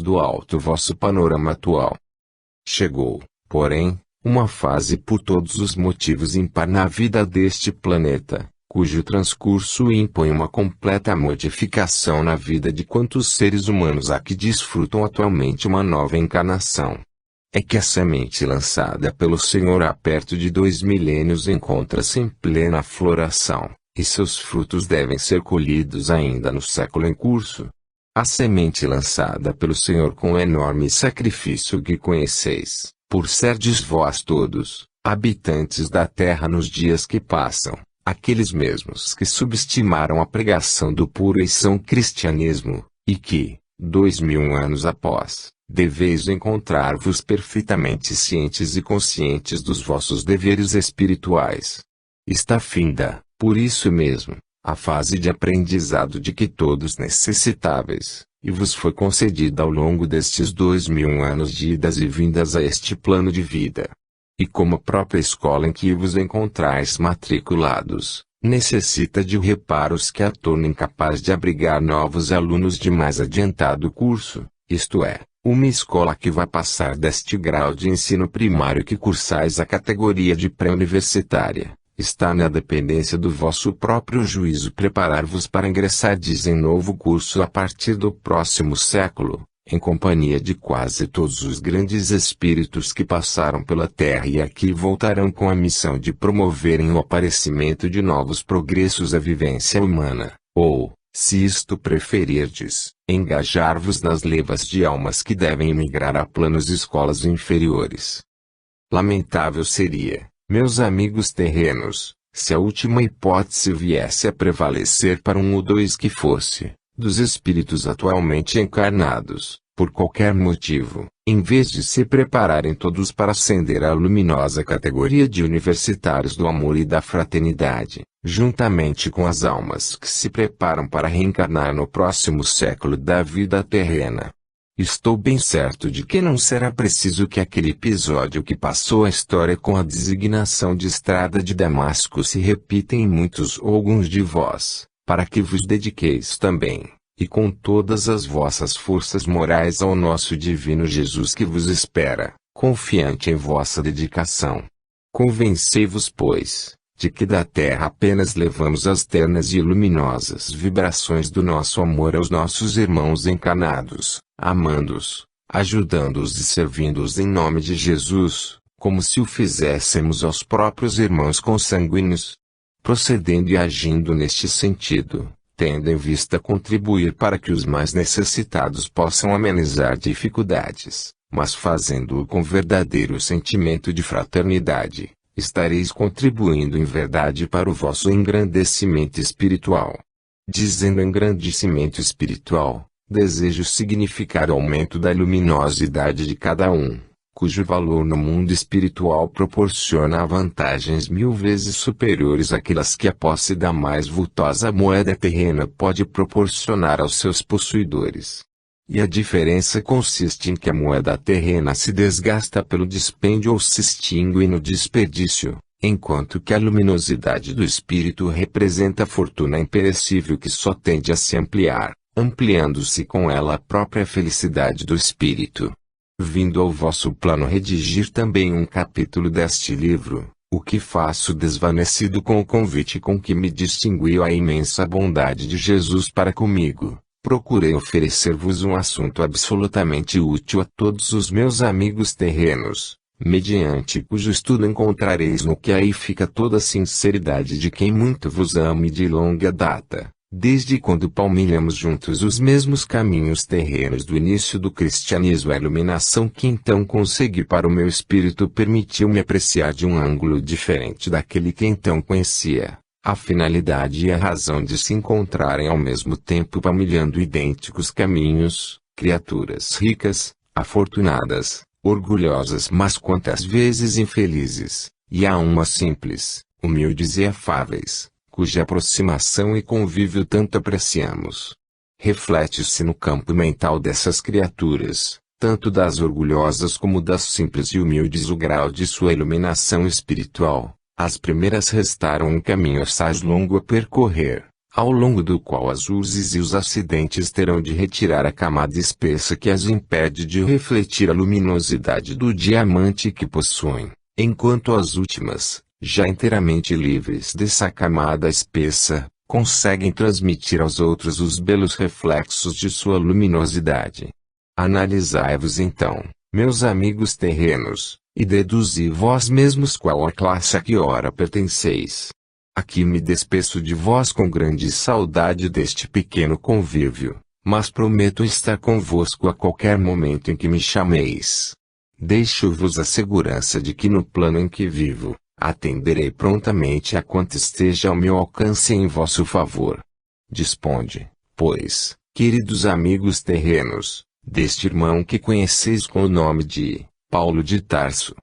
do alto vosso panorama atual. Chegou, porém, uma fase por todos os motivos ímpar na vida deste planeta, cujo transcurso impõe uma completa modificação na vida de quantos seres humanos há que desfrutam atualmente uma nova encarnação. É que a semente lançada pelo Senhor há perto de 2 milênios encontra-se em plena floração, e seus frutos devem ser colhidos ainda no século em curso. A semente lançada pelo Senhor com enorme sacrifício que conheceis, por serdes vós todos, habitantes da terra nos dias que passam, aqueles mesmos que subestimaram a pregação do puro e são cristianismo, e que, 2000 anos após, deveis encontrar-vos perfeitamente cientes e conscientes dos vossos deveres espirituais. Está finda, por isso mesmo, a fase de aprendizado de que todos necessitáveis, e vos foi concedida ao longo destes 2000 anos de idas e vindas a este plano de vida. E como a própria escola em que vos encontrais matriculados, necessita de reparos que a tornem capaz de abrigar novos alunos de mais adiantado curso, isto é, uma escola que vai passar deste grau de ensino primário que cursais a categoria de pré-universitária, está na dependência do vosso próprio juízo preparar-vos para ingressardes em novo curso a partir do próximo século, em companhia de quase todos os grandes espíritos que passaram pela Terra e aqui voltarão com a missão de promoverem o aparecimento de novos progressos à vivência humana, ou, se isto preferirdes, engajar-vos nas levas de almas que devem migrar a planos e escolas inferiores. Lamentável seria, meus amigos terrenos, se a última hipótese viesse a prevalecer para um ou dois que fosse, dos espíritos atualmente encarnados, por qualquer motivo, em vez de se prepararem todos para ascender à luminosa categoria de universitários do amor e da fraternidade, juntamente com as almas que se preparam para reencarnar no próximo século da vida terrena. Estou bem certo de que não será preciso que aquele episódio que passou a história com a designação de Estrada de Damasco se repita em muitos ou alguns de vós, para que vos dediqueis também, e com todas as vossas forças morais ao nosso divino Jesus que vos espera, confiante em vossa dedicação. Convencei-vos, pois, de que da terra apenas levamos as ternas e luminosas vibrações do nosso amor aos nossos irmãos encarnados, amando-os, ajudando-os e servindo-os em nome de Jesus, como se o fizéssemos aos próprios irmãos consanguíneos. Procedendo e agindo neste sentido, tendo em vista contribuir para que os mais necessitados possam amenizar dificuldades, mas fazendo-o com verdadeiro sentimento de fraternidade, estareis contribuindo em verdade para o vosso engrandecimento espiritual. Dizendo engrandecimento espiritual, desejo significar aumento da luminosidade de cada um, cujo valor no mundo espiritual proporciona vantagens 1000 vezes superiores àquelas que a posse da mais vultosa moeda terrena pode proporcionar aos seus possuidores. E a diferença consiste em que a moeda terrena se desgasta pelo dispêndio ou se extingue no desperdício, enquanto que a luminosidade do espírito representa a fortuna imperecível que só tende a se ampliar, ampliando-se com ela a própria felicidade do espírito. Vindo ao vosso plano redigir também um capítulo deste livro, o que faço desvanecido com o convite com que me distinguiu a imensa bondade de Jesus para comigo, procurei oferecer-vos um assunto absolutamente útil a todos os meus amigos terrenos, mediante cujo estudo encontrareis no que aí fica toda a sinceridade de quem muito vos ama e de longa data, desde quando palmilhamos juntos os mesmos caminhos terrenos do início do cristianismo. A iluminação que então consegui para o meu espírito permitiu-me apreciar de um ângulo diferente daquele que então conhecia, a finalidade e a razão de se encontrarem ao mesmo tempo palmilhando idênticos caminhos, criaturas ricas, afortunadas, orgulhosas mas quantas vezes infelizes, e há umas simples, humildes e afáveis, cuja aproximação e convívio tanto apreciamos. Reflete-se no campo mental dessas criaturas, tanto das orgulhosas como das simples e humildes, o grau de sua iluminação espiritual. As primeiras restaram um caminho assaz longo a percorrer, ao longo do qual as urzes e os acidentes terão de retirar a camada espessa que as impede de refletir a luminosidade do diamante que possuem, enquanto as últimas, já inteiramente livres dessa camada espessa, conseguem transmitir aos outros os belos reflexos de sua luminosidade. Analisai-vos então, meus amigos terrenos, e deduzi vós mesmos qual a classe a que ora pertenceis. Aqui me despeço de vós com grande saudade deste pequeno convívio, mas prometo estar convosco a qualquer momento em que me chameis. Deixo-vos a segurança de que no plano em que vivo, atenderei prontamente a quanto esteja ao meu alcance em vosso favor. Disponde, pois, queridos amigos terrenos, deste irmão que conheceis com o nome de Paulo de Tarso.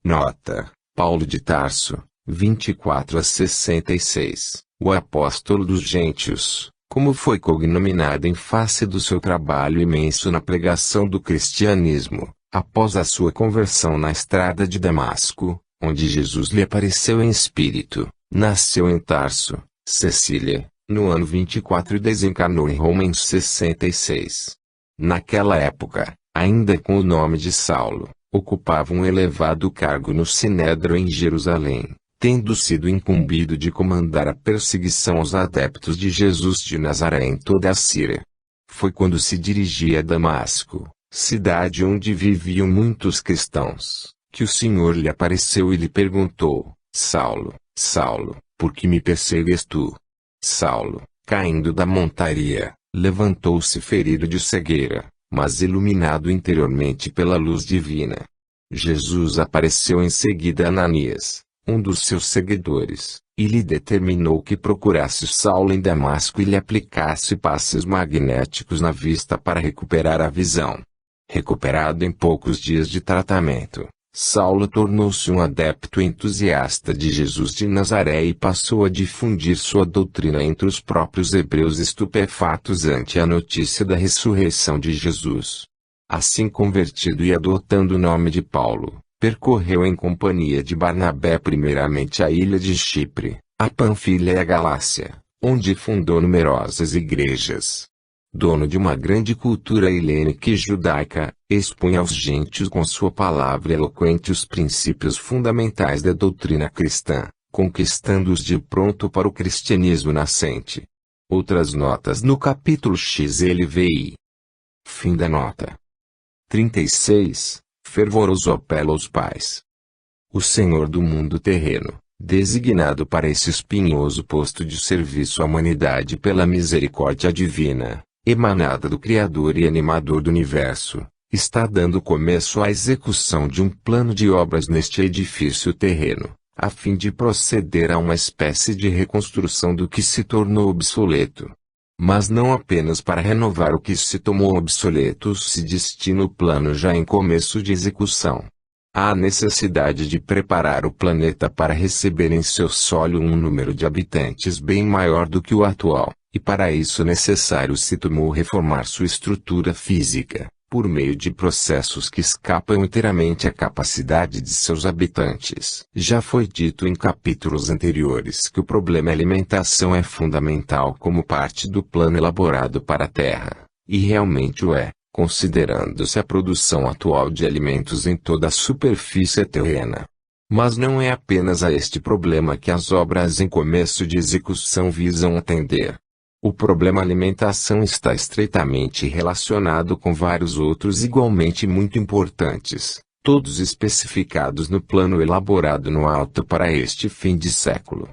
Nota: Paulo de Tarso, 24 a 66, o apóstolo dos gentios, como foi cognominado em face do seu trabalho imenso na pregação do cristianismo, após a sua conversão na estrada de Damasco, onde Jesus lhe apareceu em espírito, nasceu em Tarso, Sicília, no ano 24 e desencarnou em Roma em 66. Naquela época, ainda com o nome de Saulo, ocupava um elevado cargo no Sinédrio em Jerusalém, tendo sido incumbido de comandar a perseguição aos adeptos de Jesus de Nazaré em toda a Síria. Foi quando se dirigia a Damasco, cidade onde viviam muitos cristãos, que o Senhor lhe apareceu e lhe perguntou: Saulo, Saulo, por que me persegues tu? Saulo, caindo da montaria, levantou-se ferido de cegueira, mas iluminado interiormente pela luz divina. Jesus apareceu em seguida a Ananias, um dos seus seguidores, e lhe determinou que procurasse Saulo em Damasco e lhe aplicasse passes magnéticos na vista para recuperar a visão. Recuperado em poucos dias de tratamento, Saulo tornou-se um adepto entusiasta de Jesus de Nazaré e passou a difundir sua doutrina entre os próprios hebreus estupefatos ante a notícia da ressurreição de Jesus. Assim convertido e adotando o nome de Paulo, percorreu em companhia de Barnabé primeiramente a ilha de Chipre, a Panfilha e a Galácia, onde fundou numerosas igrejas. Dono de uma grande cultura helênica e judaica, expunha aos gentios com sua palavra eloquente os princípios fundamentais da doutrina cristã, conquistando-os de pronto para o cristianismo nascente. Outras notas no capítulo XLVI. Fim da nota. 36. Fervoroso apelo aos pais. O Senhor do mundo terreno, designado para esse espinhoso posto de serviço à humanidade pela misericórdia divina, emanada do Criador e Animador do Universo, está dando começo à execução de um plano de obras neste edifício terreno, a fim de proceder a uma espécie de reconstrução do que se tornou obsoleto. Mas não apenas para renovar o que se tomou obsoleto se destina o plano já em começo de execução. Há necessidade de preparar o planeta para receber em seu solo um número de habitantes bem maior do que o atual, e para isso necessário se tomou reformar sua estrutura física, por meio de processos que escapam inteiramente à capacidade de seus habitantes. Já foi dito em capítulos anteriores que o problema alimentação é fundamental como parte do plano elaborado para a Terra, e realmente o é, considerando-se a produção atual de alimentos em toda a superfície terrena. Mas não é apenas a este problema que as obras em começo de execução visam atender. O problema alimentação está estreitamente relacionado com vários outros igualmente muito importantes, todos especificados no plano elaborado no alto para este fim de século.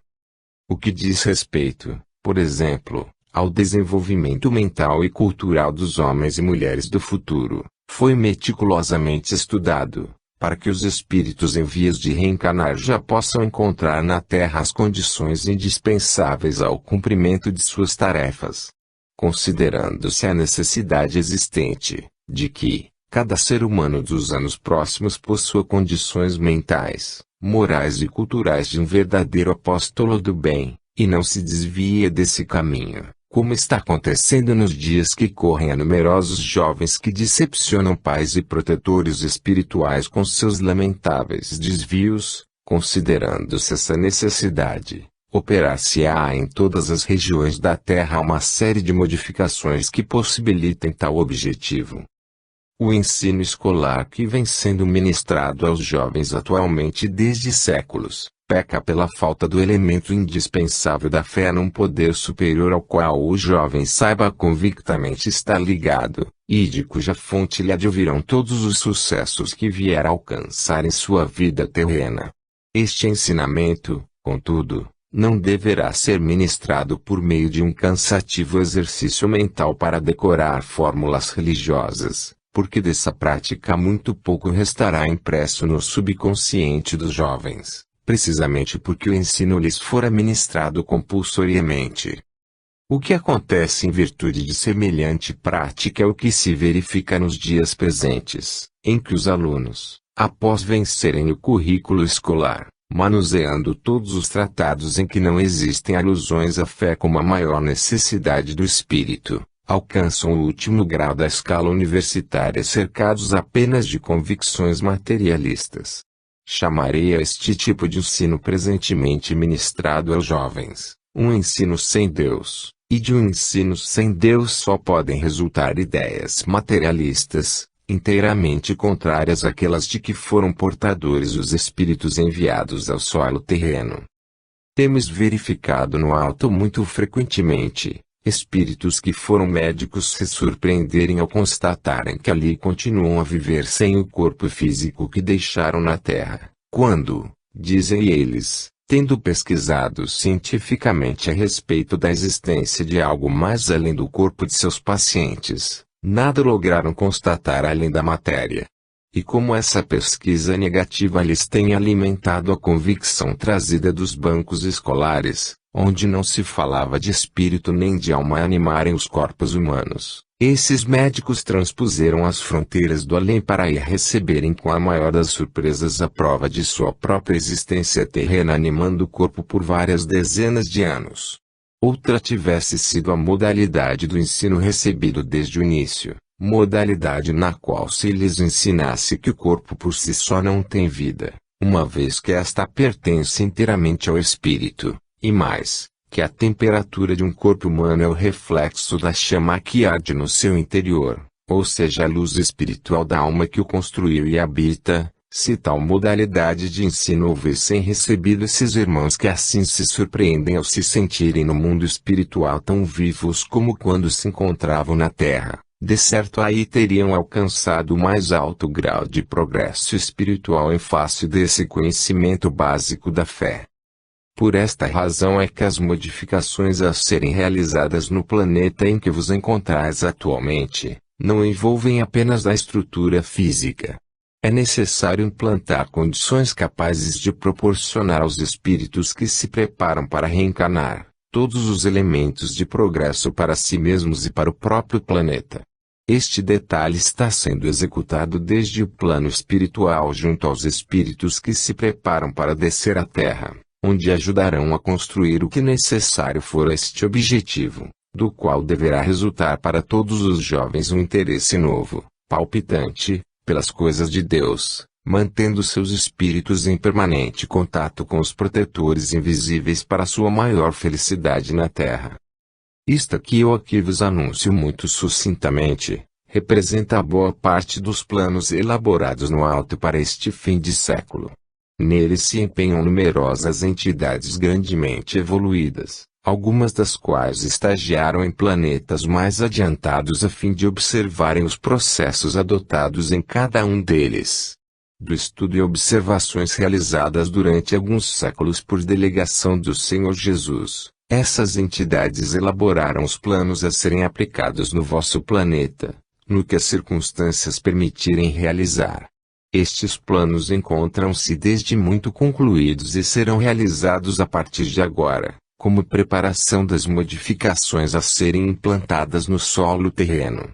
O que diz respeito, por exemplo, ao desenvolvimento mental e cultural dos homens e mulheres do futuro, foi meticulosamente estudado, para que os espíritos em vias de reencarnar já possam encontrar na Terra as condições indispensáveis ao cumprimento de suas tarefas. Considerando-se a necessidade existente, de que, cada ser humano dos anos próximos possua condições mentais, morais e culturais de um verdadeiro apóstolo do bem, e não se desvie desse caminho, como está acontecendo nos dias que correm a numerosos jovens que decepcionam pais e protetores espirituais com seus lamentáveis desvios. Considerando-se essa necessidade, Operar-se-á em todas as regiões da Terra uma série de modificações que possibilitem tal objetivo. O ensino escolar que vem sendo ministrado aos jovens atualmente desde séculos, peca pela falta do elemento indispensável da fé num poder superior ao qual o jovem saiba convictamente estar ligado, e de cuja fonte lhe advirão todos os sucessos que vier a alcançar em sua vida terrena. Este ensinamento, contudo, não deverá ser ministrado por meio de um cansativo exercício mental para decorar fórmulas religiosas, porque dessa prática muito pouco restará impresso no subconsciente dos jovens, precisamente porque o ensino lhes fora ministrado compulsoriamente. O que acontece em virtude de semelhante prática é o que se verifica nos dias presentes, em que os alunos, após vencerem o currículo escolar, manuseando todos os tratados em que não existem alusões à fé como a maior necessidade do espírito, alcançam o último grau da escala universitária cercados apenas de convicções materialistas. Chamarei a este tipo de ensino presentemente ministrado aos jovens, um ensino sem Deus, e de um ensino sem Deus só podem resultar ideias materialistas, inteiramente contrárias àquelas de que foram portadores os espíritos enviados ao solo terreno. Temos verificado no alto muito frequentemente, espíritos que foram médicos se surpreenderem ao constatarem que ali continuam a viver sem o corpo físico que deixaram na Terra, quando, dizem eles, tendo pesquisado cientificamente a respeito da existência de algo mais além do corpo de seus pacientes, nada lograram constatar além da matéria. E como essa pesquisa negativa lhes tem alimentado a convicção trazida dos bancos escolares, onde não se falava de espírito nem de alma animarem os corpos humanos, esses médicos transpuseram as fronteiras do além para ir receberem com a maior das surpresas a prova de sua própria existência terrena animando o corpo por várias dezenas de anos. Outra tivesse sido a modalidade do ensino recebido desde o início, modalidade na qual se lhes ensinasse que o corpo por si só não tem vida, uma vez que esta pertence inteiramente ao espírito, e mais, que a temperatura de um corpo humano é o reflexo da chama que arde no seu interior, ou seja a luz espiritual da alma que o construiu e habita. Se tal modalidade de ensino houvessem recebido esses irmãos que assim se surpreendem ao se sentirem no mundo espiritual tão vivos como quando se encontravam na Terra, de certo aí teriam alcançado o mais alto grau de progresso espiritual em face desse conhecimento básico da fé. Por esta razão é que as modificações a serem realizadas no planeta em que vos encontrais atualmente, não envolvem apenas a estrutura física. É necessário implantar condições capazes de proporcionar aos espíritos que se preparam para reencarnar, todos os elementos de progresso para si mesmos e para o próprio planeta. Este detalhe está sendo executado desde o plano espiritual junto aos espíritos que se preparam para descer à Terra, onde ajudarão a construir o que necessário for a este objetivo, do qual deverá resultar para todos os jovens um interesse novo, palpitante, pelas coisas de Deus, mantendo seus espíritos em permanente contato com os protetores invisíveis para sua maior felicidade na Terra. Isto que eu aqui vos anuncio muito sucintamente, representa a boa parte dos planos elaborados no alto para este fim de século. Neles se empenham numerosas entidades grandemente evoluídas, algumas das quais estagiaram em planetas mais adiantados a fim de observarem os processos adotados em cada um deles. Do estudo e observações realizadas durante alguns séculos por delegação do Senhor Jesus, essas entidades elaboraram os planos a serem aplicados no vosso planeta, no que as circunstâncias permitirem realizar. Estes planos encontram-se desde muito concluídos e serão realizados a partir de agora, como preparação das modificações a serem implantadas no solo terreno.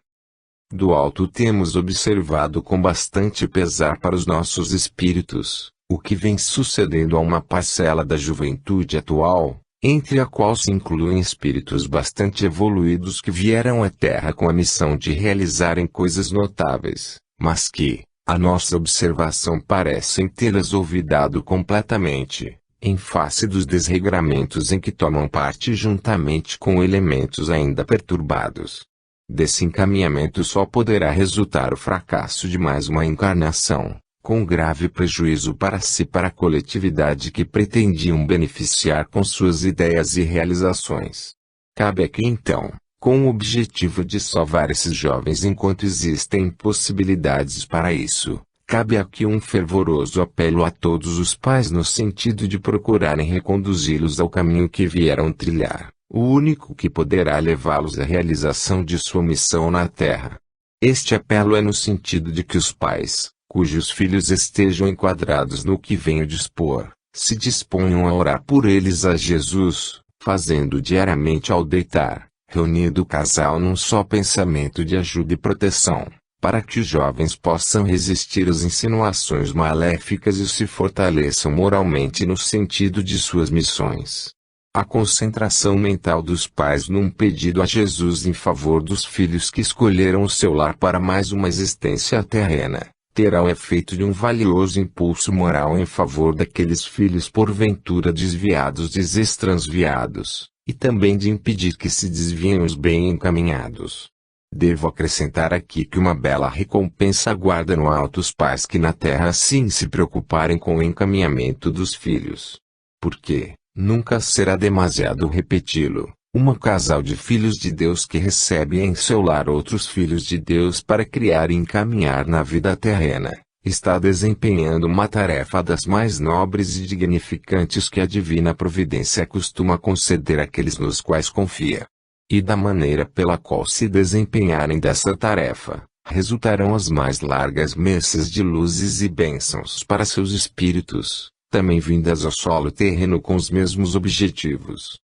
Do alto temos observado com bastante pesar para os nossos espíritos, o que vem sucedendo a uma parcela da juventude atual, entre a qual se incluem espíritos bastante evoluídos que vieram à Terra com a missão de realizarem coisas notáveis, mas que, a nossa observação parecem tê-las olvidado completamente, em face dos desregramentos em que tomam parte juntamente com elementos ainda perturbados. Desse encaminhamento só poderá resultar o fracasso de mais uma encarnação, com grave prejuízo para si e para a coletividade que pretendiam beneficiar com suas ideias e realizações. Cabe aqui então, com o objetivo de salvar esses jovens enquanto existem possibilidades para isso, cabe aqui um fervoroso apelo a todos os pais no sentido de procurarem reconduzi-los ao caminho que vieram trilhar, o único que poderá levá-los à realização de sua missão na Terra. Este apelo é no sentido de que os pais, cujos filhos estejam enquadrados no que venho dispor, se disponham a orar por eles a Jesus, fazendo diariamente ao deitar, reunindo o casal num só pensamento de ajuda e proteção, para que os jovens possam resistir às insinuações maléficas e se fortaleçam moralmente no sentido de suas missões. A concentração mental dos pais num pedido a Jesus em favor dos filhos que escolheram o seu lar para mais uma existência terrena, terá o efeito de um valioso impulso moral em favor daqueles filhos porventura desviados e extransviados, e também de impedir que se desviem os bem encaminhados. Devo acrescentar aqui que uma bela recompensa aguarda no alto os pais que na terra assim se preocuparem com o encaminhamento dos filhos. Porque, nunca será demasiado repeti-lo, casal de filhos de Deus que recebe em seu lar outros filhos de Deus para criar e encaminhar na vida terrena, está desempenhando uma tarefa das mais nobres e dignificantes que a divina providência costuma conceder àqueles nos quais confia. E da maneira pela qual se desempenharem dessa tarefa, resultarão as mais largas messas de luzes e bênçãos para seus espíritos, também vindas ao solo terreno com os mesmos objetivos.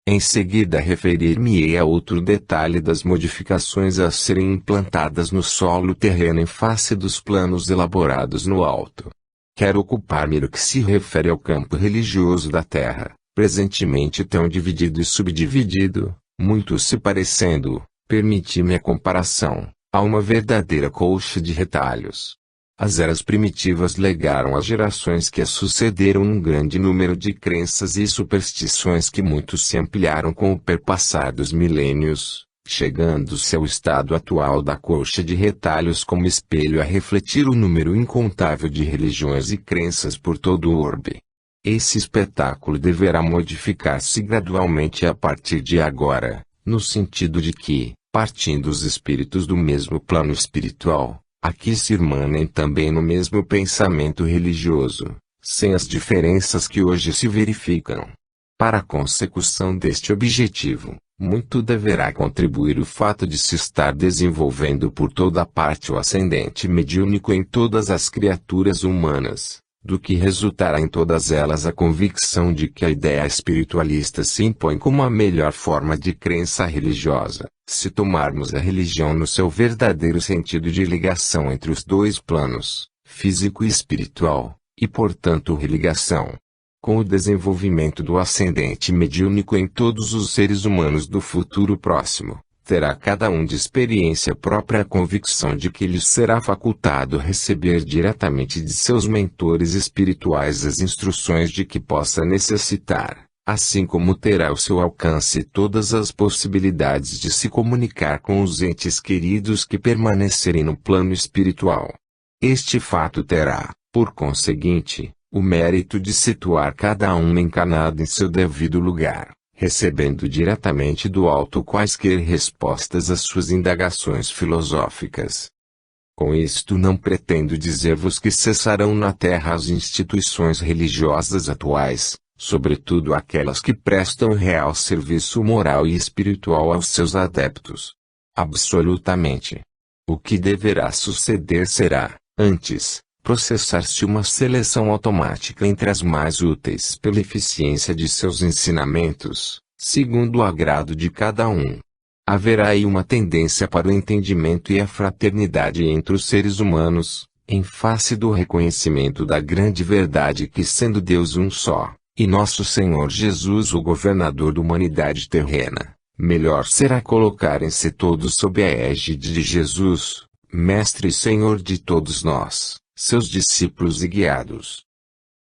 Em seguida referir-me-ei a outro detalhe das modificações a serem implantadas no solo terreno em face dos planos elaborados no alto. Quero ocupar-me no que se refere ao campo religioso da terra, presentemente tão dividido e subdividido, muito se parecendo, permiti-me a comparação, a uma verdadeira colcha de retalhos. As eras primitivas legaram às gerações que as sucederam um grande número de crenças e superstições que muito se ampliaram com o perpassar dos milênios, chegando-se ao estado atual da colcha de retalhos como espelho a refletir o número incontável de religiões e crenças por todo o orbe. Esse espetáculo deverá modificar-se gradualmente a partir de agora, no sentido de que, partindo os espíritos do mesmo plano espiritual, aqui se irmanem também no mesmo pensamento religioso, sem as diferenças que hoje se verificam. Para a consecução deste objetivo, muito deverá contribuir o fato de se estar desenvolvendo por toda parte o ascendente mediúnico em todas as criaturas humanas, do que resultará em todas elas a convicção de que a ideia espiritualista se impõe como a melhor forma de crença religiosa, se tomarmos a religião no seu verdadeiro sentido de ligação entre os dois planos, físico e espiritual, e portanto religação. Com o desenvolvimento do ascendente mediúnico em todos os seres humanos do futuro próximo, terá cada um de experiência própria a convicção de que lhes será facultado receber diretamente de seus mentores espirituais as instruções de que possa necessitar, assim como terá ao seu alcance todas as possibilidades de se comunicar com os entes queridos que permanecerem no plano espiritual. Este fato terá, por conseguinte, o mérito de situar cada um encarnado em seu devido lugar, recebendo diretamente do alto quaisquer respostas às suas indagações filosóficas. Com isto não pretendo dizer-vos que cessarão na terra as instituições religiosas atuais, sobretudo aquelas que prestam real serviço moral e espiritual aos seus adeptos. Absolutamente. O que deverá suceder será, antes, processar-se uma seleção automática entre as mais úteis pela eficiência de seus ensinamentos, segundo o agrado de cada um. Haverá aí uma tendência para o entendimento e a fraternidade entre os seres humanos, em face do reconhecimento da grande verdade que sendo Deus um só, e nosso Senhor Jesus o governador da humanidade terrena, melhor será colocarem-se todos sob a égide de Jesus, Mestre e Senhor de todos nós, seus discípulos e guiados.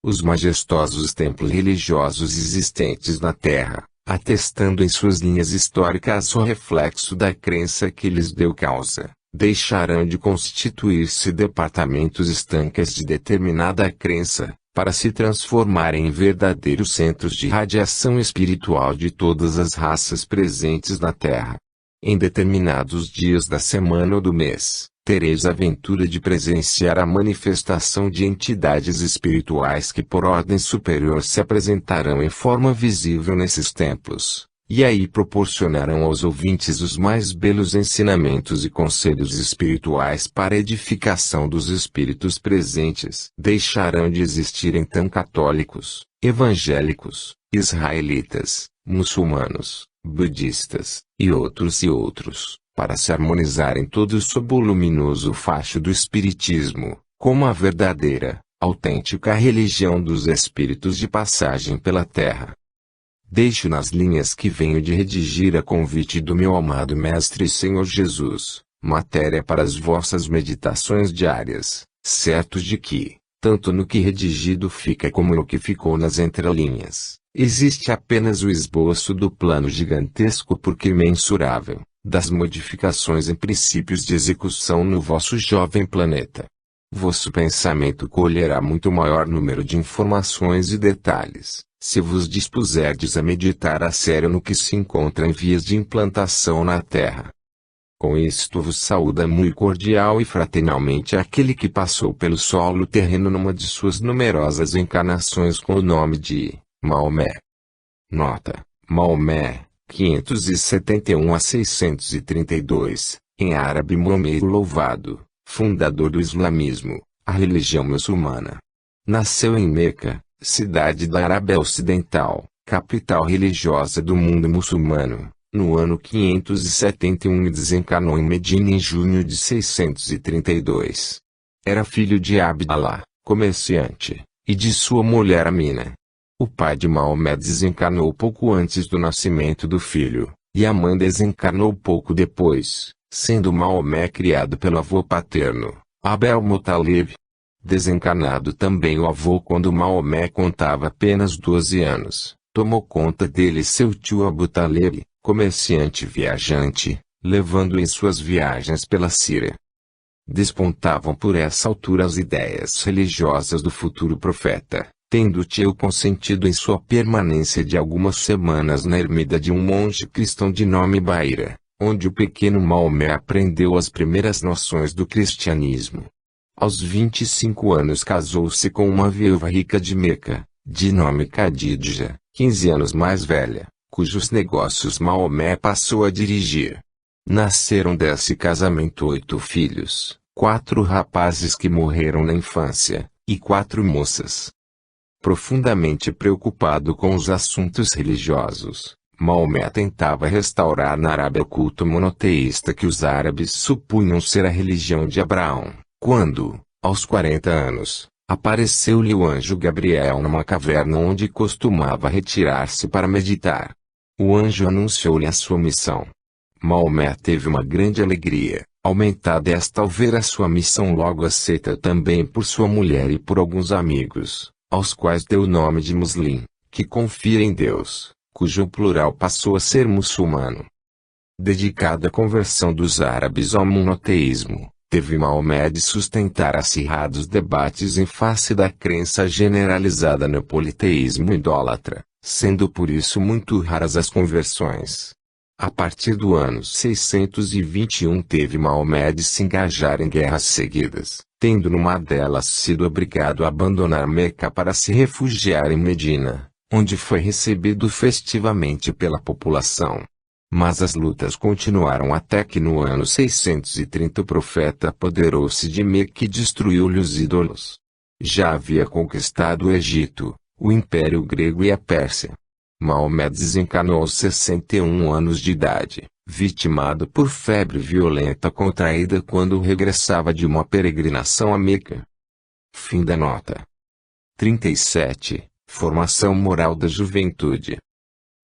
os majestosos templos religiosos existentes na Terra, atestando em suas linhas históricas o reflexo da crença que lhes deu causa, deixarão de constituir-se departamentos estanques de determinada crença, para se transformarem em verdadeiros centros de radiação espiritual de todas as raças presentes na Terra. Em determinados dias da semana ou do mês, tereis a ventura de presenciar a manifestação de entidades espirituais que por ordem superior se apresentarão em forma visível nesses templos, e aí proporcionarão aos ouvintes os mais belos ensinamentos e conselhos espirituais para a edificação dos espíritos presentes. Deixarão de existir então católicos, evangélicos, israelitas, muçulmanos, budistas, e outros, para se harmonizarem todos sob o luminoso facho do Espiritismo, como a verdadeira, autêntica religião dos espíritos de passagem pela Terra. Deixo nas linhas que venho de redigir a convite do meu amado Mestre e Senhor Jesus, matéria para as vossas meditações diárias, certos de que, tanto no que redigido fica como no que ficou nas entrelinhas, existe apenas o esboço do plano gigantesco porque imensurável, das modificações em princípios de execução no vosso jovem planeta. Vosso pensamento colherá muito maior número de informações e detalhes, se vos dispuserdes a meditar a sério no que se encontra em vias de implantação na Terra. Com isto vos saúda muito cordial e fraternalmente aquele que passou pelo solo terreno numa de suas numerosas encarnações com o nome de Maomé. Nota: Maomé, 571 a 632, em árabe Muhammad louvado, fundador do islamismo, a religião muçulmana. Nasceu em Meca, cidade da Arábia Ocidental, capital religiosa do mundo muçulmano, no ano 571 e desencarnou em Medina em junho de 632. Era filho de Abdallah, comerciante, e de sua mulher Amina. O pai de Maomé desencarnou pouco antes do nascimento do filho, e a mãe desencarnou pouco depois, sendo Maomé criado pelo avô paterno, Abel Mutalib. Desencarnado também o avô quando Maomé contava apenas 12 anos, tomou conta dele seu tio Abu Talib, comerciante viajante, levando em suas viagens pela Síria. Despontavam por essa altura as ideias religiosas do futuro profeta, tendo o tio consentido em sua permanência de algumas semanas na ermida de um monge cristão de nome Baíra, onde o pequeno Maomé aprendeu as primeiras noções do cristianismo. Aos 25 anos casou-se com uma viúva rica de Meca, de nome Khadija, 15 anos mais velha, cujos negócios Maomé passou a dirigir. Nasceram desse casamento 8 filhos, 4 rapazes que morreram na infância, e 4 moças. Profundamente preocupado com os assuntos religiosos, Maomé tentava restaurar na Arábia o culto monoteísta que os árabes supunham ser a religião de Abraão, quando, aos 40 anos, apareceu-lhe o anjo Gabriel numa caverna onde costumava retirar-se para meditar. O anjo anunciou-lhe a sua missão. Maomé teve uma grande alegria, aumentada esta ao ver a sua missão logo aceita também por sua mulher e por alguns amigos, aos quais deu o nome de Muslim, que confia em Deus, cujo plural passou a ser muçulmano. Dedicado à conversão dos árabes ao monoteísmo, teve Maomé de sustentar acirrados debates em face da crença generalizada no politeísmo idólatra, sendo por isso muito raras as conversões. A partir do ano 621 teve Maomé de se engajar em guerras seguidas, tendo numa delas sido obrigado a abandonar Meca para se refugiar em Medina, onde foi recebido festivamente pela população. Mas as lutas continuaram até que no ano 630 o profeta apoderou-se de Meca e destruiu-lhe os ídolos. Já havia conquistado o Egito, o Império Grego e a Pérsia. Maomé desencarnou aos 61 anos de idade, vitimado por febre violenta contraída quando regressava de uma peregrinação a Meca. Fim da nota. 37. Formação moral da juventude.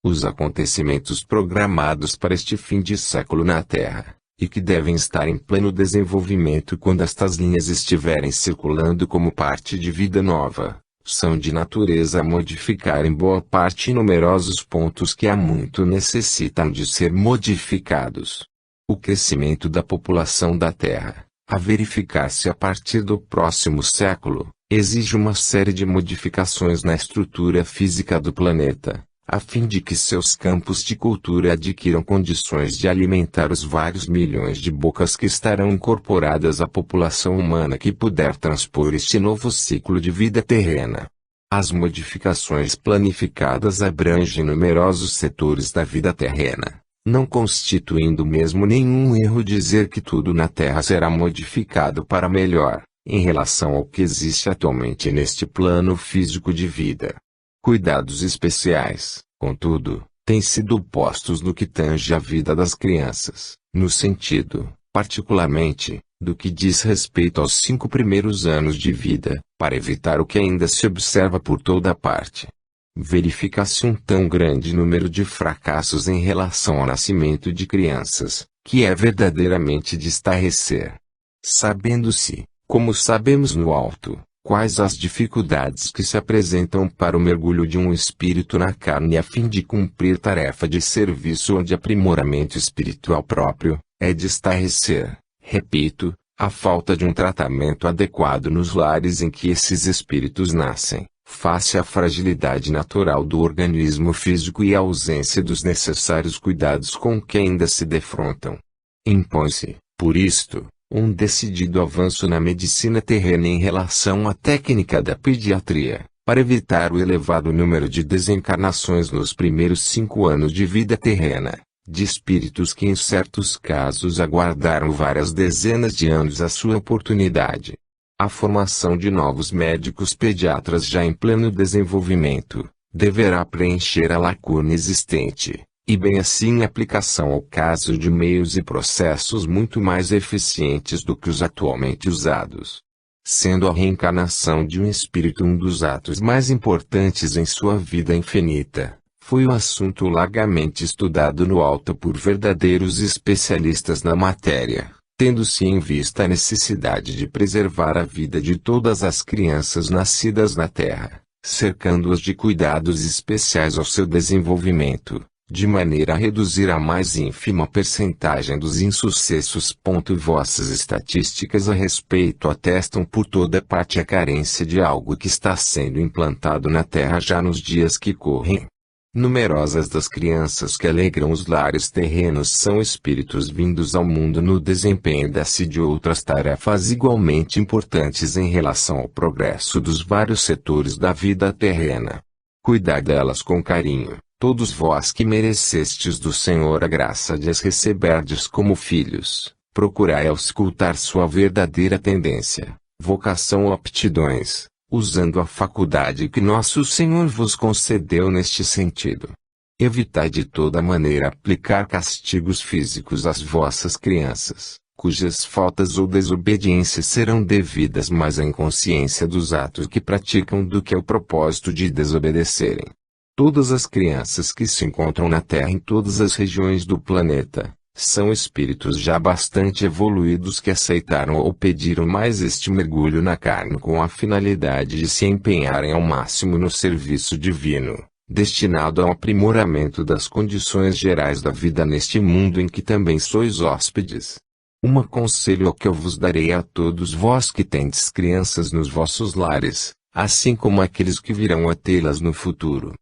Os acontecimentos programados para este fim de século na Terra, e que devem estar em pleno desenvolvimento quando estas linhas estiverem circulando como parte de vida nova, são de natureza a modificar em boa parte numerosos pontos que há muito necessitam de ser modificados. O crescimento da população da Terra, a verificar-se a partir do próximo século, exige uma série de modificações na estrutura física do planeta, a fim de que seus campos de cultura adquiram condições de alimentar os vários milhões de bocas que estarão incorporadas à população humana que puder transpor este novo ciclo de vida terrena. As modificações planificadas abrangem numerosos setores da vida terrena, não constituindo mesmo nenhum erro dizer que tudo na Terra será modificado para melhor, em relação ao que existe atualmente neste plano físico de vida. Cuidados especiais, contudo, têm sido postos no que tange à vida das crianças, no sentido, particularmente, do que diz respeito aos 5 primeiros anos de vida, para evitar o que ainda se observa por toda parte. Verifica-se um tão grande número de fracassos em relação ao nascimento de crianças, que é verdadeiramente de estarrecer. Sabendo-se, como sabemos no alto, quais as dificuldades que se apresentam para o mergulho de um espírito na carne a fim de cumprir tarefa de serviço ou de aprimoramento espiritual próprio, é de estarrecer, repito, a falta de um tratamento adequado nos lares em que esses espíritos nascem, face à fragilidade natural do organismo físico e à ausência dos necessários cuidados com que ainda se defrontam. Impõe-se, por isto, um decidido avanço na medicina terrena em relação à técnica da pediatria, para evitar o elevado número de desencarnações nos primeiros 5 anos de vida terrena, de espíritos que em certos casos aguardaram várias dezenas de anos a sua oportunidade. A formação de novos médicos pediatras já em pleno desenvolvimento, deverá preencher a lacuna existente, e bem assim a aplicação ao caso de meios e processos muito mais eficientes do que os atualmente usados. Sendo a reencarnação de um espírito um dos atos mais importantes em sua vida infinita, foi um assunto largamente estudado no alto por verdadeiros especialistas na matéria, tendo-se em vista a necessidade de preservar a vida de todas as crianças nascidas na Terra, cercando-as de cuidados especiais ao seu desenvolvimento, de maneira a reduzir a mais ínfima percentagem dos insucessos. Vossas estatísticas a respeito atestam por toda parte a carência de algo que está sendo implantado na Terra já nos dias que correm. Numerosas das crianças que alegram os lares terrenos são espíritos vindos ao mundo no desempenho dessa e de outras tarefas igualmente importantes em relação ao progresso dos vários setores da vida terrena. Cuidai delas com carinho, todos vós que merecestes do Senhor a graça de as receberdes como filhos, procurai auscultar sua verdadeira tendência, vocação ou aptidões, usando a faculdade que nosso Senhor vos concedeu neste sentido. Evitai de toda maneira aplicar castigos físicos às vossas crianças, cujas faltas ou desobediências serão devidas mais à inconsciência dos atos que praticam do que ao propósito de desobedecerem. Todas as crianças que se encontram na Terra em todas as regiões do planeta, são espíritos já bastante evoluídos que aceitaram ou pediram mais este mergulho na carne com a finalidade de se empenharem ao máximo no serviço divino, destinado ao aprimoramento das condições gerais da vida neste mundo em que também sois hóspedes. Um conselho que eu vos darei a todos vós que tendes crianças nos vossos lares, assim como aqueles que virão a tê-las no futuro.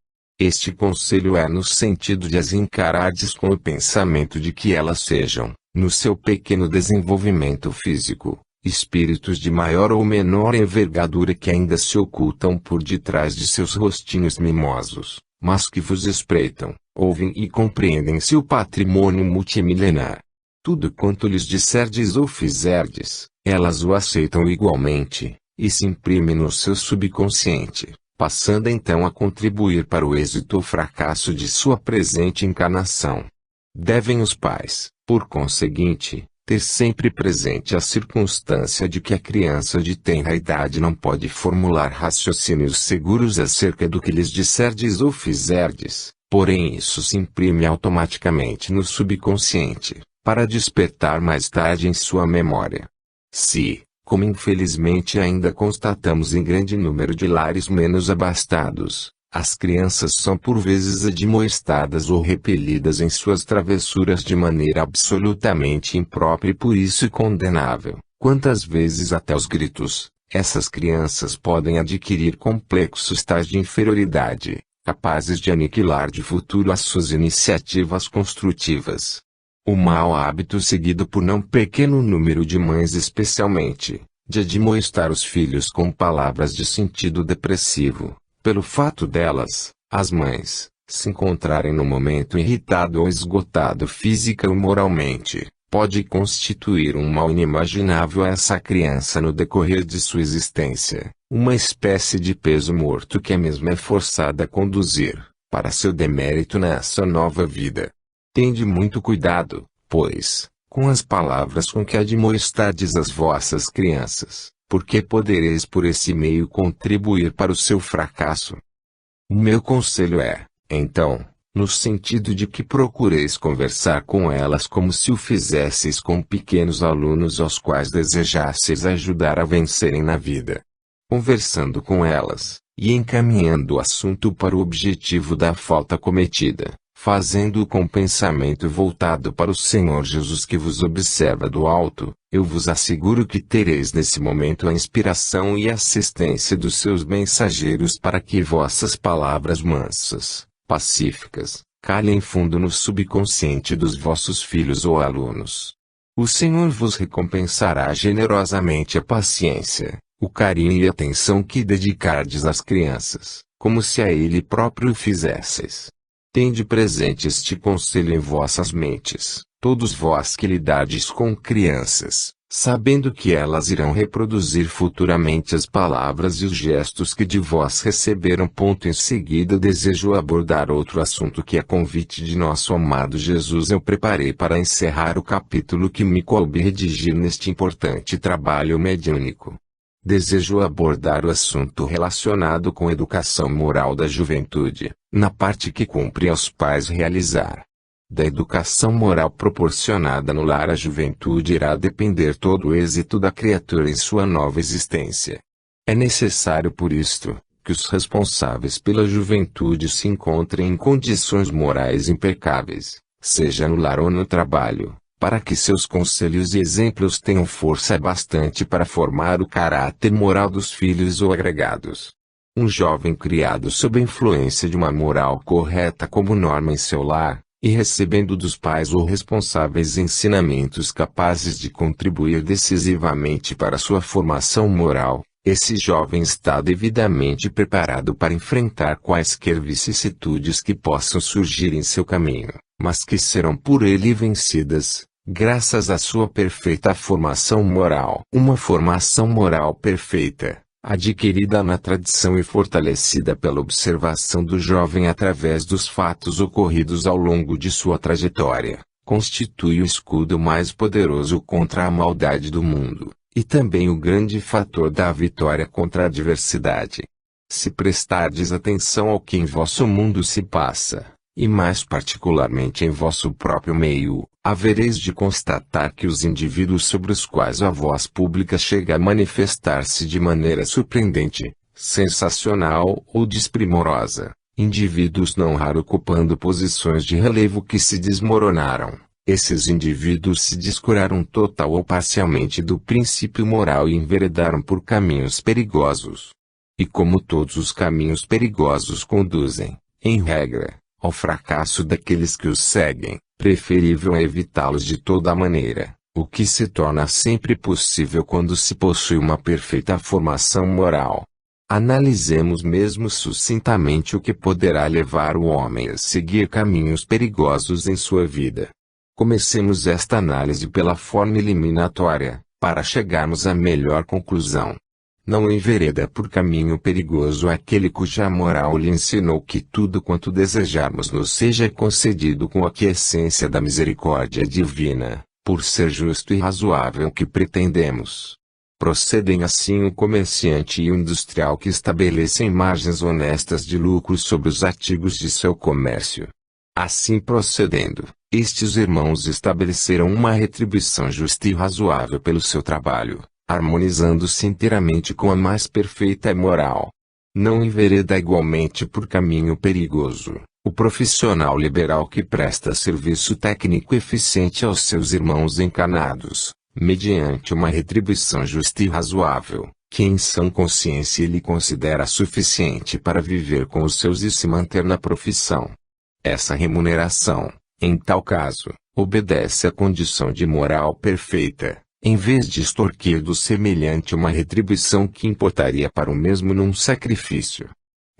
Este conselho é no sentido de as encarardes com o pensamento de que elas sejam, no seu pequeno desenvolvimento físico, espíritos de maior ou menor envergadura que ainda se ocultam por detrás de seus rostinhos mimosos, mas que vos espreitam, ouvem e compreendem seu patrimônio multimilenar. Tudo quanto lhes disserdes ou fizerdes, elas o aceitam igualmente, e se imprime no seu subconsciente, passando então a contribuir para o êxito ou fracasso de sua presente encarnação. Devem os pais, por conseguinte, ter sempre presente a circunstância de que a criança de tenra idade não pode formular raciocínios seguros acerca do que lhes disserdes ou fizerdes, porém isso se imprime automaticamente no subconsciente, para despertar mais tarde em sua memória. Se, Como infelizmente ainda constatamos em grande número de lares menos abastados, as crianças são por vezes admoestadas ou repelidas em suas travessuras de maneira absolutamente imprópria e por isso condenável. Quantas vezes até os gritos, essas crianças podem adquirir complexos tais de inferioridade, capazes de aniquilar de futuro as suas iniciativas construtivas. O mau hábito seguido por não pequeno número de mães especialmente, de admoestar os filhos com palavras de sentido depressivo, pelo fato delas, as mães, se encontrarem no momento irritado ou esgotado física ou moralmente, pode constituir um mal inimaginável a essa criança no decorrer de sua existência, uma espécie de peso morto que a mesma é forçada a conduzir, para seu demérito nessa nova vida. Tende muito cuidado, pois, com as palavras com que admoestardes as vossas crianças, porque podereis por esse meio contribuir para o seu fracasso. O meu conselho é, então, no sentido de que procureis conversar com elas como se o fizesseis com pequenos alunos aos quais desejasseis ajudar a vencerem na vida. Conversando com elas, e encaminhando o assunto para o objetivo da falta cometida, fazendo-o com pensamento voltado para o Senhor Jesus que vos observa do alto, eu vos asseguro que tereis nesse momento a inspiração e assistência dos seus mensageiros para que vossas palavras mansas, pacíficas, calhem fundo no subconsciente dos vossos filhos ou alunos. O Senhor vos recompensará generosamente a paciência, o carinho e a atenção que dedicardes às crianças, como se a Ele próprio fizesseis. Tende presente este conselho em vossas mentes, todos vós que lidardes com crianças, sabendo que elas irão reproduzir futuramente as palavras e os gestos que de vós receberam. Em seguida desejo abordar outro assunto que a convite de nosso amado Jesus eu preparei para encerrar o capítulo que me coube redigir neste importante trabalho mediúnico. Desejo abordar o assunto relacionado com a educação moral da juventude, na parte que cumpre aos pais realizar. Da educação moral proporcionada no lar à juventude irá depender todo o êxito da criatura em sua nova existência. É necessário por isto, que os responsáveis pela juventude se encontrem em condições morais impecáveis, seja no lar ou no trabalho, para que seus conselhos e exemplos tenham força bastante para formar o caráter moral dos filhos ou agregados. Um jovem criado sob a influência de uma moral correta como norma em seu lar, e recebendo dos pais ou responsáveis ensinamentos capazes de contribuir decisivamente para sua formação moral, esse jovem está devidamente preparado para enfrentar quaisquer vicissitudes que possam surgir em seu caminho, mas que serão por ele vencidas, graças à sua perfeita formação moral. Uma formação moral perfeita, adquirida na tradição e fortalecida pela observação do jovem através dos fatos ocorridos ao longo de sua trajetória, constitui o escudo mais poderoso contra a maldade do mundo, e também o grande fator da vitória contra a adversidade. Se prestardes atenção ao que em vosso mundo se passa, e mais particularmente em vosso próprio meio, havereis de constatar que os indivíduos sobre os quais a voz pública chega a manifestar-se de maneira surpreendente, sensacional ou desprimorosa, indivíduos não raro ocupando posições de relevo que se desmoronaram, esses indivíduos se descuraram total ou parcialmente do princípio moral e enveredaram por caminhos perigosos. E como todos os caminhos perigosos conduzem, em regra, ao fracasso daqueles que os seguem, preferível é evitá-los de toda maneira, o que se torna sempre possível quando se possui uma perfeita formação moral. Analisemos mesmo sucintamente o que poderá levar o homem a seguir caminhos perigosos em sua vida. Comecemos esta análise pela forma eliminatória, para chegarmos à melhor conclusão. Não envereda por caminho perigoso aquele cuja moral lhe ensinou que tudo quanto desejarmos nos seja concedido com a quiescência da misericórdia divina, por ser justo e razoável que pretendemos. Procedem assim o comerciante e o industrial que estabelecem margens honestas de lucro sobre os artigos de seu comércio. Assim procedendo, estes irmãos estabeleceram uma retribuição justa e razoável pelo seu trabalho, harmonizando-se inteiramente com a mais perfeita moral. Não envereda igualmente por caminho perigoso o profissional liberal que presta serviço técnico eficiente aos seus irmãos encarnados, mediante uma retribuição justa e razoável, que em sã consciência ele considera suficiente para viver com os seus e se manter na profissão. Essa remuneração, em tal caso, obedece à condição de moral perfeita, em vez de extorquir do semelhante uma retribuição que importaria para o mesmo num sacrifício.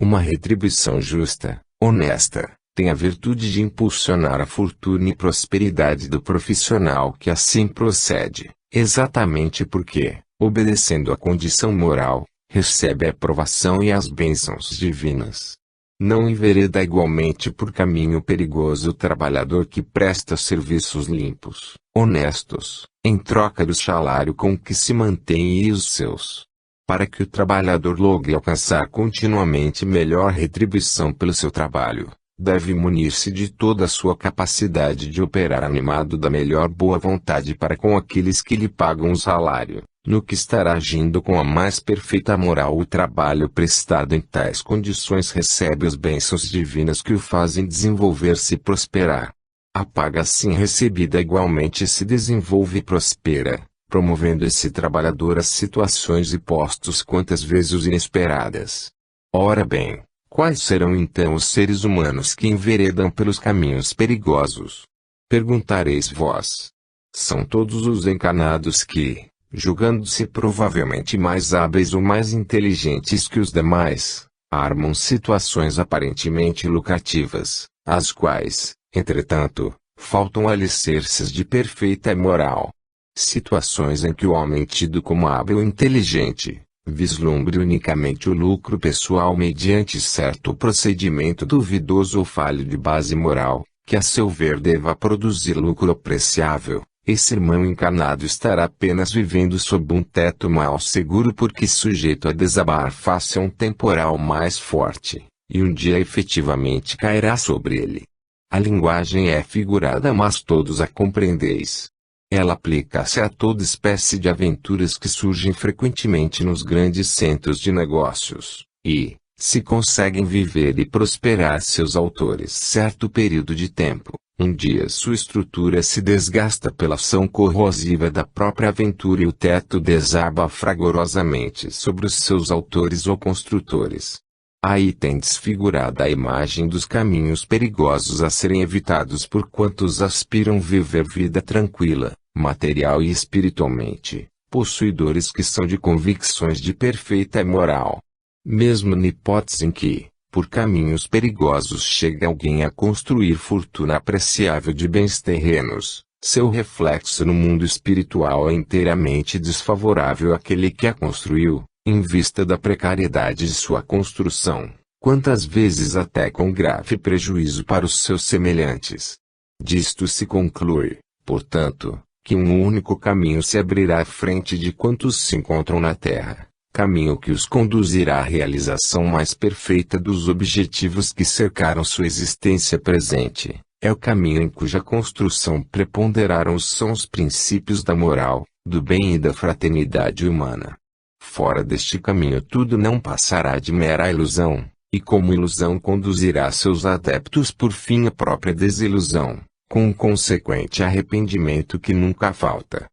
Uma retribuição justa, honesta, tem a virtude de impulsionar a fortuna e prosperidade do profissional que assim procede, exatamente porque, obedecendo à condição moral, recebe a aprovação e as bênçãos divinas. Não envereda igualmente por caminho perigoso o trabalhador que presta serviços limpos, honestos, em troca do salário com que se mantém e os seus. Para que o trabalhador logre alcançar continuamente melhor retribuição pelo seu trabalho, deve munir-se de toda a sua capacidade de operar animado da melhor boa vontade para com aqueles que lhe pagam o salário, no que estará agindo com a mais perfeita moral. O trabalho prestado em tais condições recebe as bênçãos divinas que o fazem desenvolver-se e prosperar. A paga assim recebida igualmente se desenvolve e prospera, promovendo esse trabalhador a situações e postos quantas vezes inesperadas. Ora bem, quais serão então os seres humanos que enveredam pelos caminhos perigosos? Perguntareis vós. São todos os encarnados que, julgando-se provavelmente mais hábeis ou mais inteligentes que os demais, armam situações aparentemente lucrativas, às quais, entretanto, faltam alicerces de perfeita moral. Situações em que o homem tido como hábil e inteligente, vislumbre unicamente o lucro pessoal mediante certo procedimento duvidoso ou falho de base moral, que a seu ver deva produzir lucro apreciável. Esse irmão encarnado estará apenas vivendo sob um teto mal seguro porque sujeito a desabar face a um temporal mais forte, e um dia efetivamente cairá sobre ele. A linguagem é figurada, mas todos a compreendeis. Ela aplica-se a toda espécie de aventuras que surgem frequentemente nos grandes centros de negócios, e, se conseguem viver e prosperar seus autores certo período de tempo, um dia sua estrutura se desgasta pela ação corrosiva da própria aventura e o teto desaba fragorosamente sobre os seus autores ou construtores. Aí tem desfigurada a imagem dos caminhos perigosos a serem evitados por quantos aspiram viver vida tranquila, material e espiritualmente, possuidores que são de convicções de perfeita moral. Mesmo na hipótese em que, por caminhos perigosos chegue alguém a construir fortuna apreciável de bens terrenos, seu reflexo no mundo espiritual é inteiramente desfavorável àquele que a construiu, em vista da precariedade de sua construção, quantas vezes até com grave prejuízo para os seus semelhantes. Disto se conclui, portanto, que um único caminho se abrirá à frente de quantos se encontram na Terra, caminho que os conduzirá à realização mais perfeita dos objetivos que cercaram sua existência presente. É o caminho em cuja construção preponderaram são os princípios da moral, do bem e da fraternidade humana. Fora deste caminho tudo não passará de mera ilusão, e como ilusão conduzirá seus adeptos por fim à própria desilusão, com um consequente arrependimento que nunca falta.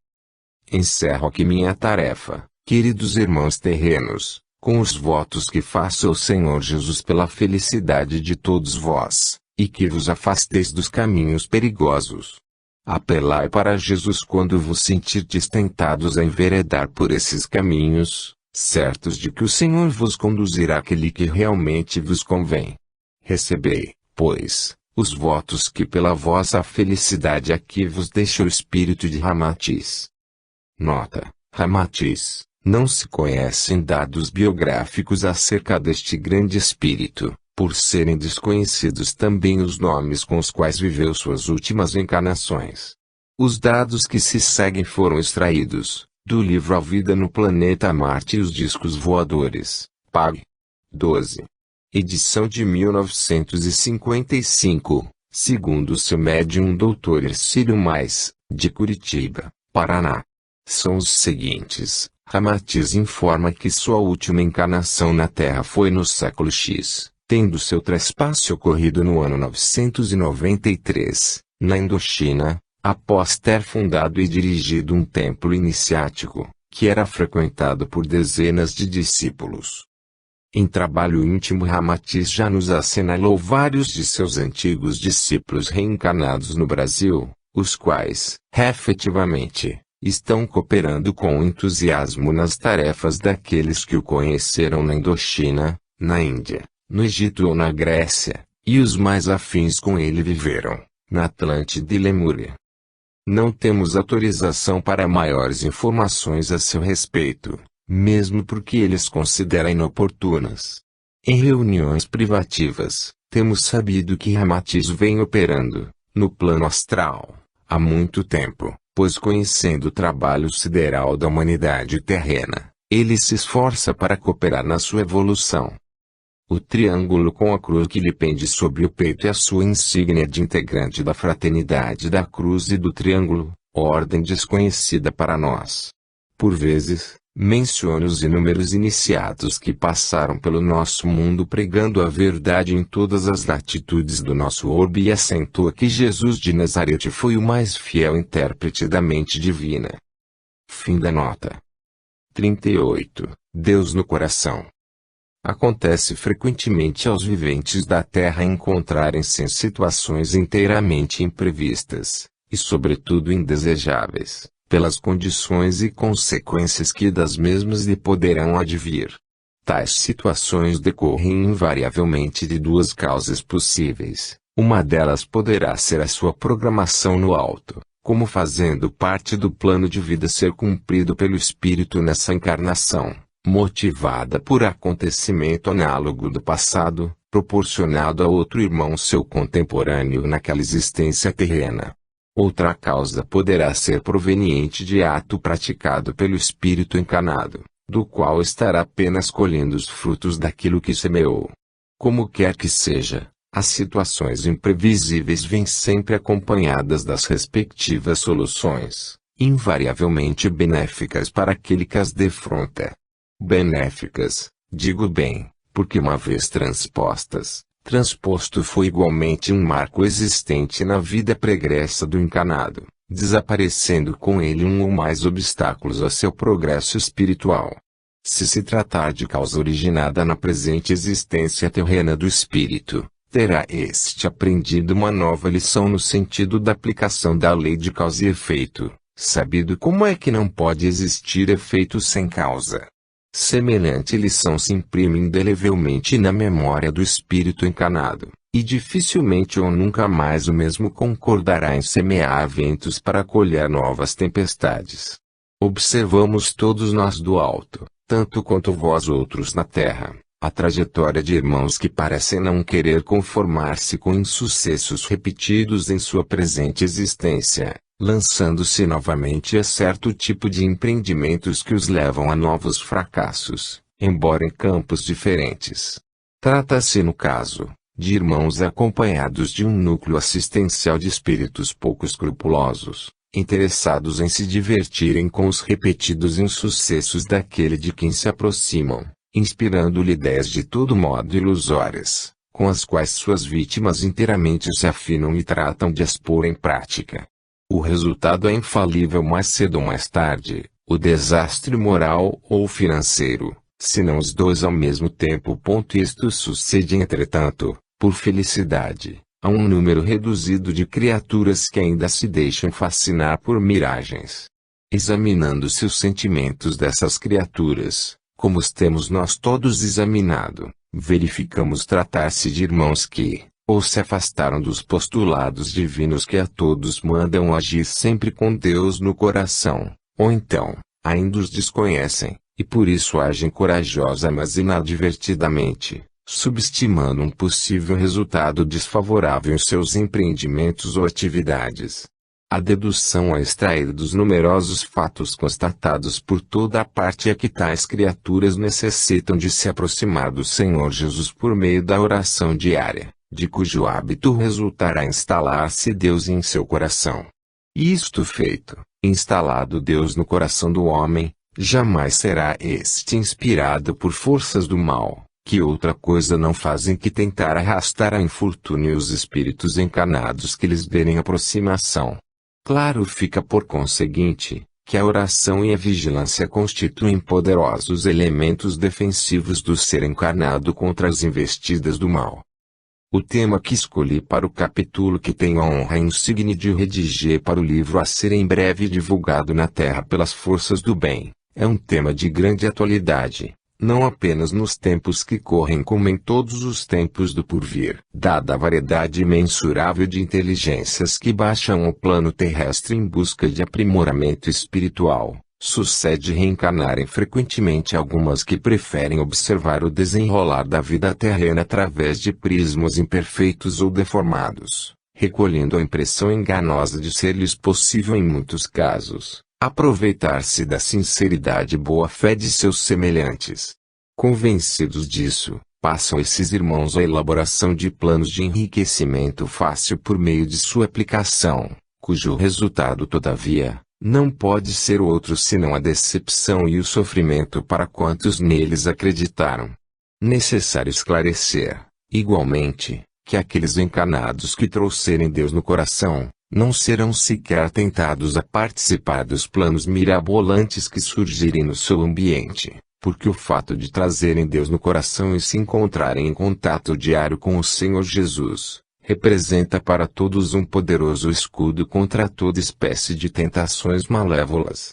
Encerro aqui minha tarefa, queridos irmãos terrenos, com os votos que faço ao Senhor Jesus pela felicidade de todos vós, e que vos afasteis dos caminhos perigosos. Apelai para Jesus quando vos sentirdes tentados a enveredar por esses caminhos, certos de que o Senhor vos conduzirá àquele que realmente vos convém. Recebei, pois, os votos que pela vossa felicidade aqui vos deixa o espírito de Ramatiz. Nota: Ramatiz, não se conhecem dados biográficos acerca deste grande espírito, por serem desconhecidos também os nomes com os quais viveu suas últimas encarnações. Os dados que se seguem foram extraídos do livro A Vida no Planeta Marte e os Discos Voadores, Pag. 12. Edição de 1955, segundo seu médium Dr. Ercílio Mais, de Curitiba, Paraná. São os seguintes: Ramatiz informa que sua última encarnação na Terra foi no século X, tendo seu trespasse ocorrido no ano 993, na Indochina, após ter fundado e dirigido um templo iniciático, que era frequentado por dezenas de discípulos. Em trabalho íntimo, Ramatiz já nos assinalou vários de seus antigos discípulos reencarnados no Brasil, os quais, efetivamente, estão cooperando com entusiasmo nas tarefas daqueles que o conheceram na Indochina, na Índia, no Egito ou na Grécia, e os mais afins com ele viveram, na Atlântida e Lemúria. Não temos autorização para maiores informações a seu respeito, mesmo porque eles consideram inoportunas. Em reuniões privativas, temos sabido que Ramatiz vem operando, no plano astral, há muito tempo, pois conhecendo o trabalho sideral da humanidade terrena, ele se esforça para cooperar na sua evolução. O triângulo com a cruz que lhe pende sobre o peito é a sua insígnia de integrante da Fraternidade da Cruz e do Triângulo, ordem desconhecida para nós. Por vezes, menciona os inúmeros iniciados que passaram pelo nosso mundo pregando a verdade em todas as latitudes do nosso orbe e acentua que Jesus de Nazarete foi o mais fiel intérprete da mente divina. Fim da nota. 38. Deus no coração. Acontece frequentemente aos viventes da Terra encontrarem-se em situações inteiramente imprevistas, e sobretudo indesejáveis, pelas condições e consequências que das mesmas lhe poderão advir. Tais situações decorrem invariavelmente de duas causas possíveis. Uma delas poderá ser a sua programação no alto, como fazendo parte do plano de vida ser cumprido pelo espírito nessa encarnação, motivada por acontecimento análogo do passado, proporcionado a outro irmão seu contemporâneo naquela existência terrena. Outra causa poderá ser proveniente de ato praticado pelo espírito encarnado, do qual estará apenas colhendo os frutos daquilo que semeou. Como quer que seja, as situações imprevisíveis vêm sempre acompanhadas das respectivas soluções, invariavelmente benéficas para aquele que as defronta. Benéficas, digo bem, porque uma vez transposto foi igualmente um marco existente na vida pregressa do encarnado, desaparecendo com ele um ou mais obstáculos a seu progresso espiritual. Se se tratar de causa originada na presente existência terrena do espírito, terá este aprendido uma nova lição no sentido da aplicação da lei de causa e efeito, sabido como é que não pode existir efeito sem causa. Semelhante lição se imprime indelevelmente na memória do espírito encarnado, e dificilmente ou nunca mais o mesmo concordará em semear ventos para colher novas tempestades. Observamos todos nós do alto, tanto quanto vós outros na terra, a trajetória de irmãos que parecem não querer conformar-se com insucessos repetidos em sua presente existência, lançando-se novamente a certo tipo de empreendimentos que os levam a novos fracassos, embora em campos diferentes. Trata-se, no caso, de irmãos acompanhados de um núcleo assistencial de espíritos pouco escrupulosos, interessados em se divertirem com os repetidos insucessos daquele de quem se aproximam, inspirando-lhe ideias de todo modo ilusórias, com as quais suas vítimas inteiramente se afinam e tratam de as pôr em prática. O resultado é infalível mais cedo ou mais tarde, o desastre moral ou financeiro, se não os dois ao mesmo tempo. Isto sucede entretanto, por felicidade, a um número reduzido de criaturas que ainda se deixam fascinar por miragens. Examinando-se os sentimentos dessas criaturas, como os temos nós todos examinado, verificamos tratar-se de irmãos que, ou se afastaram dos postulados divinos que a todos mandam agir sempre com Deus no coração, ou então, ainda os desconhecem, e por isso agem corajosa mas inadvertidamente, subestimando um possível resultado desfavorável em seus empreendimentos ou atividades. A dedução a extrair dos numerosos fatos constatados por toda a parte é que tais criaturas necessitam de se aproximar do Senhor Jesus por meio da oração diária, de cujo hábito resultará instalar-se Deus em seu coração. Isto feito, instalado Deus no coração do homem, jamais será este inspirado por forças do mal, que outra coisa não fazem que tentar arrastar a infortúnio os espíritos encarnados que lhes derem aproximação. Claro fica por conseguinte, que a oração e a vigilância constituem poderosos elementos defensivos do ser encarnado contra as investidas do mal. O tema que escolhi para o capítulo que tenho a honra insigne de redigir para o livro a ser em breve divulgado na Terra pelas forças do bem, é um tema de grande atualidade, não apenas nos tempos que correm como em todos os tempos do porvir, dada a variedade imensurável de inteligências que baixam o plano terrestre em busca de aprimoramento espiritual. Sucede reencarnarem frequentemente algumas que preferem observar o desenrolar da vida terrena através de prismas imperfeitos ou deformados, recolhendo a impressão enganosa de ser-lhes possível em muitos casos, aproveitar-se da sinceridade e boa-fé de seus semelhantes. Convencidos disso, passam esses irmãos à elaboração de planos de enriquecimento fácil por meio de sua aplicação, cujo resultado, todavia, não pode ser outro senão a decepção e o sofrimento para quantos neles acreditaram. Necessário esclarecer, igualmente, que aqueles encarnados que trouxerem Deus no coração, não serão sequer tentados a participar dos planos mirabolantes que surgirem no seu ambiente, porque o fato de trazerem Deus no coração e se encontrarem em contato diário com o Senhor Jesus, representa para todos um poderoso escudo contra toda espécie de tentações malévolas.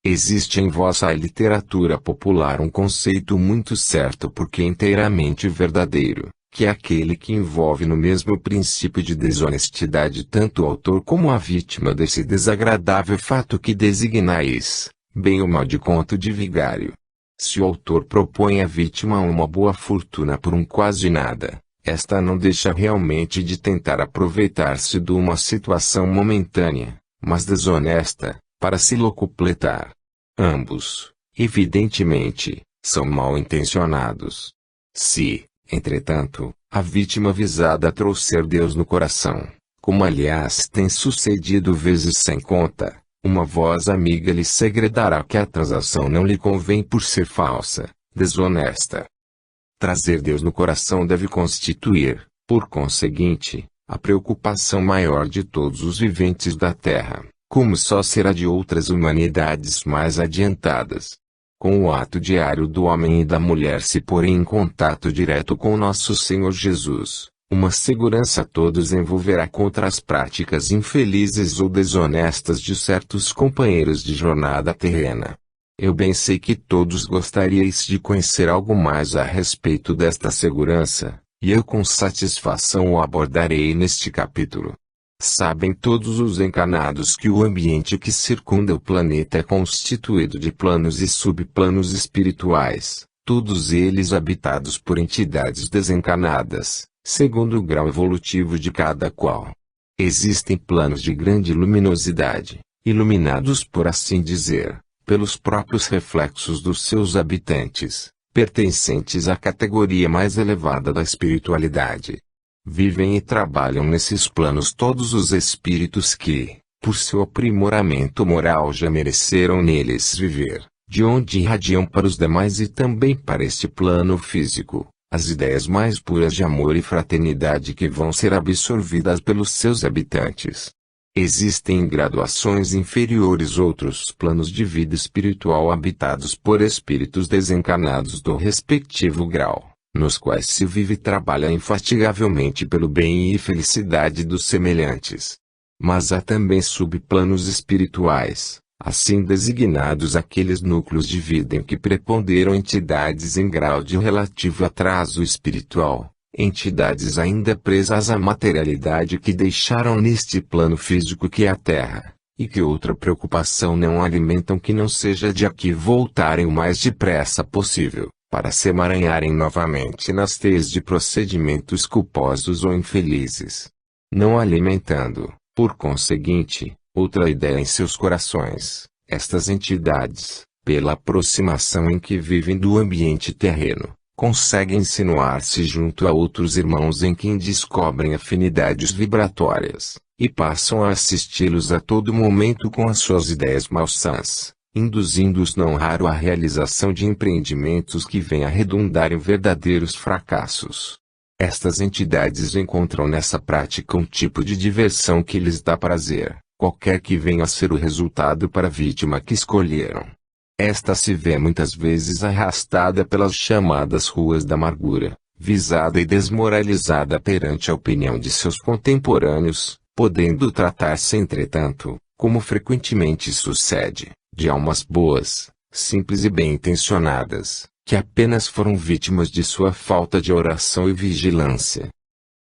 Existe em vossa literatura popular um conceito muito certo porque inteiramente verdadeiro, que é aquele que envolve no mesmo princípio de desonestidade tanto o autor como a vítima desse desagradável fato que designais, bem ou mal de conto de vigário. Se o autor propõe à vítima uma boa fortuna por um quase nada, esta não deixa realmente de tentar aproveitar-se de uma situação momentânea, mas desonesta, para se locupletar. Ambos, evidentemente, são mal intencionados. Se, entretanto, a vítima visada trouxer Deus no coração, como aliás tem sucedido vezes sem conta, uma voz amiga lhe segredará que a transação não lhe convém por ser falsa, desonesta. Trazer Deus no coração deve constituir, por conseguinte, a preocupação maior de todos os viventes da Terra, como só será de outras humanidades mais adiantadas. Com o ato diário do homem e da mulher se porem em contato direto com nosso Senhor Jesus, uma segurança a todos envolverá contra as práticas infelizes ou desonestas de certos companheiros de jornada terrena. Eu bem sei que todos gostaríeis de conhecer algo mais a respeito desta segurança, e eu com satisfação o abordarei neste capítulo. Sabem todos os encarnados que o ambiente que circunda o planeta é constituído de planos e subplanos espirituais, todos eles habitados por entidades desencarnadas, segundo o grau evolutivo de cada qual. Existem planos de grande luminosidade, iluminados por assim dizer, pelos próprios reflexos dos seus habitantes, pertencentes à categoria mais elevada da espiritualidade. Vivem e trabalham nesses planos todos os espíritos que, por seu aprimoramento moral já mereceram neles viver, de onde irradiam para os demais e também para este plano físico, as ideias mais puras de amor e fraternidade que vão ser absorvidas pelos seus habitantes. Existem em graduações inferiores outros planos de vida espiritual habitados por espíritos desencarnados do respectivo grau, nos quais se vive e trabalha infatigavelmente pelo bem e felicidade dos semelhantes. Mas há também subplanos espirituais, assim designados aqueles núcleos de vida em que preponderam entidades em grau de relativo atraso espiritual, entidades ainda presas à materialidade que deixaram neste plano físico que é a Terra, e que outra preocupação não alimentam que não seja de aqui voltarem o mais depressa possível, para se emaranharem novamente nas teias de procedimentos culposos ou infelizes. Não alimentando, por conseguinte, outra ideia em seus corações, estas entidades, pela aproximação em que vivem do ambiente terreno, conseguem insinuar-se junto a outros irmãos em quem descobrem afinidades vibratórias, e passam a assisti-los a todo momento com as suas ideias malsãs, induzindo-os não raro à realização de empreendimentos que vêm a redundar em verdadeiros fracassos. Estas entidades encontram nessa prática um tipo de diversão que lhes dá prazer, qualquer que venha a ser o resultado para a vítima que escolheram. Esta se vê muitas vezes arrastada pelas chamadas ruas da amargura, visada e desmoralizada perante a opinião de seus contemporâneos, podendo tratar-se entretanto, como frequentemente sucede, de almas boas, simples e bem-intencionadas, que apenas foram vítimas de sua falta de oração e vigilância.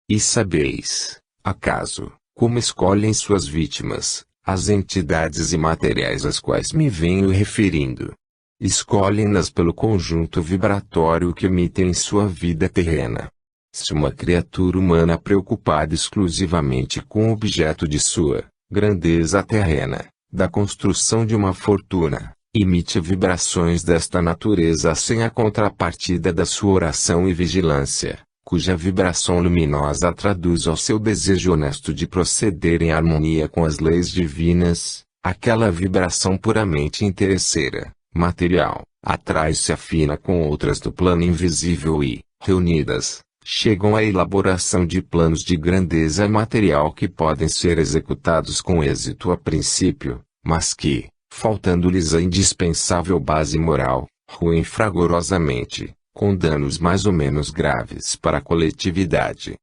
E sabeis, acaso, como escolhem suas vítimas, as entidades imateriais às quais me venho referindo? Escolhem-nas pelo conjunto vibratório que emitem em sua vida terrena. Se uma criatura humana preocupada exclusivamente com o objeto de sua grandeza terrena, da construção de uma fortuna, emite vibrações desta natureza sem a contrapartida da sua oração e vigilância, cuja vibração luminosa traduz ao seu desejo honesto de proceder em harmonia com as leis divinas, aquela vibração puramente interesseira, material, atrai-se afina com outras do plano invisível e, reunidas, chegam à elaboração de planos de grandeza material que podem ser executados com êxito a princípio, mas que, faltando-lhes a indispensável base moral, ruem fragorosamente, com danos mais ou menos graves para a coletividade.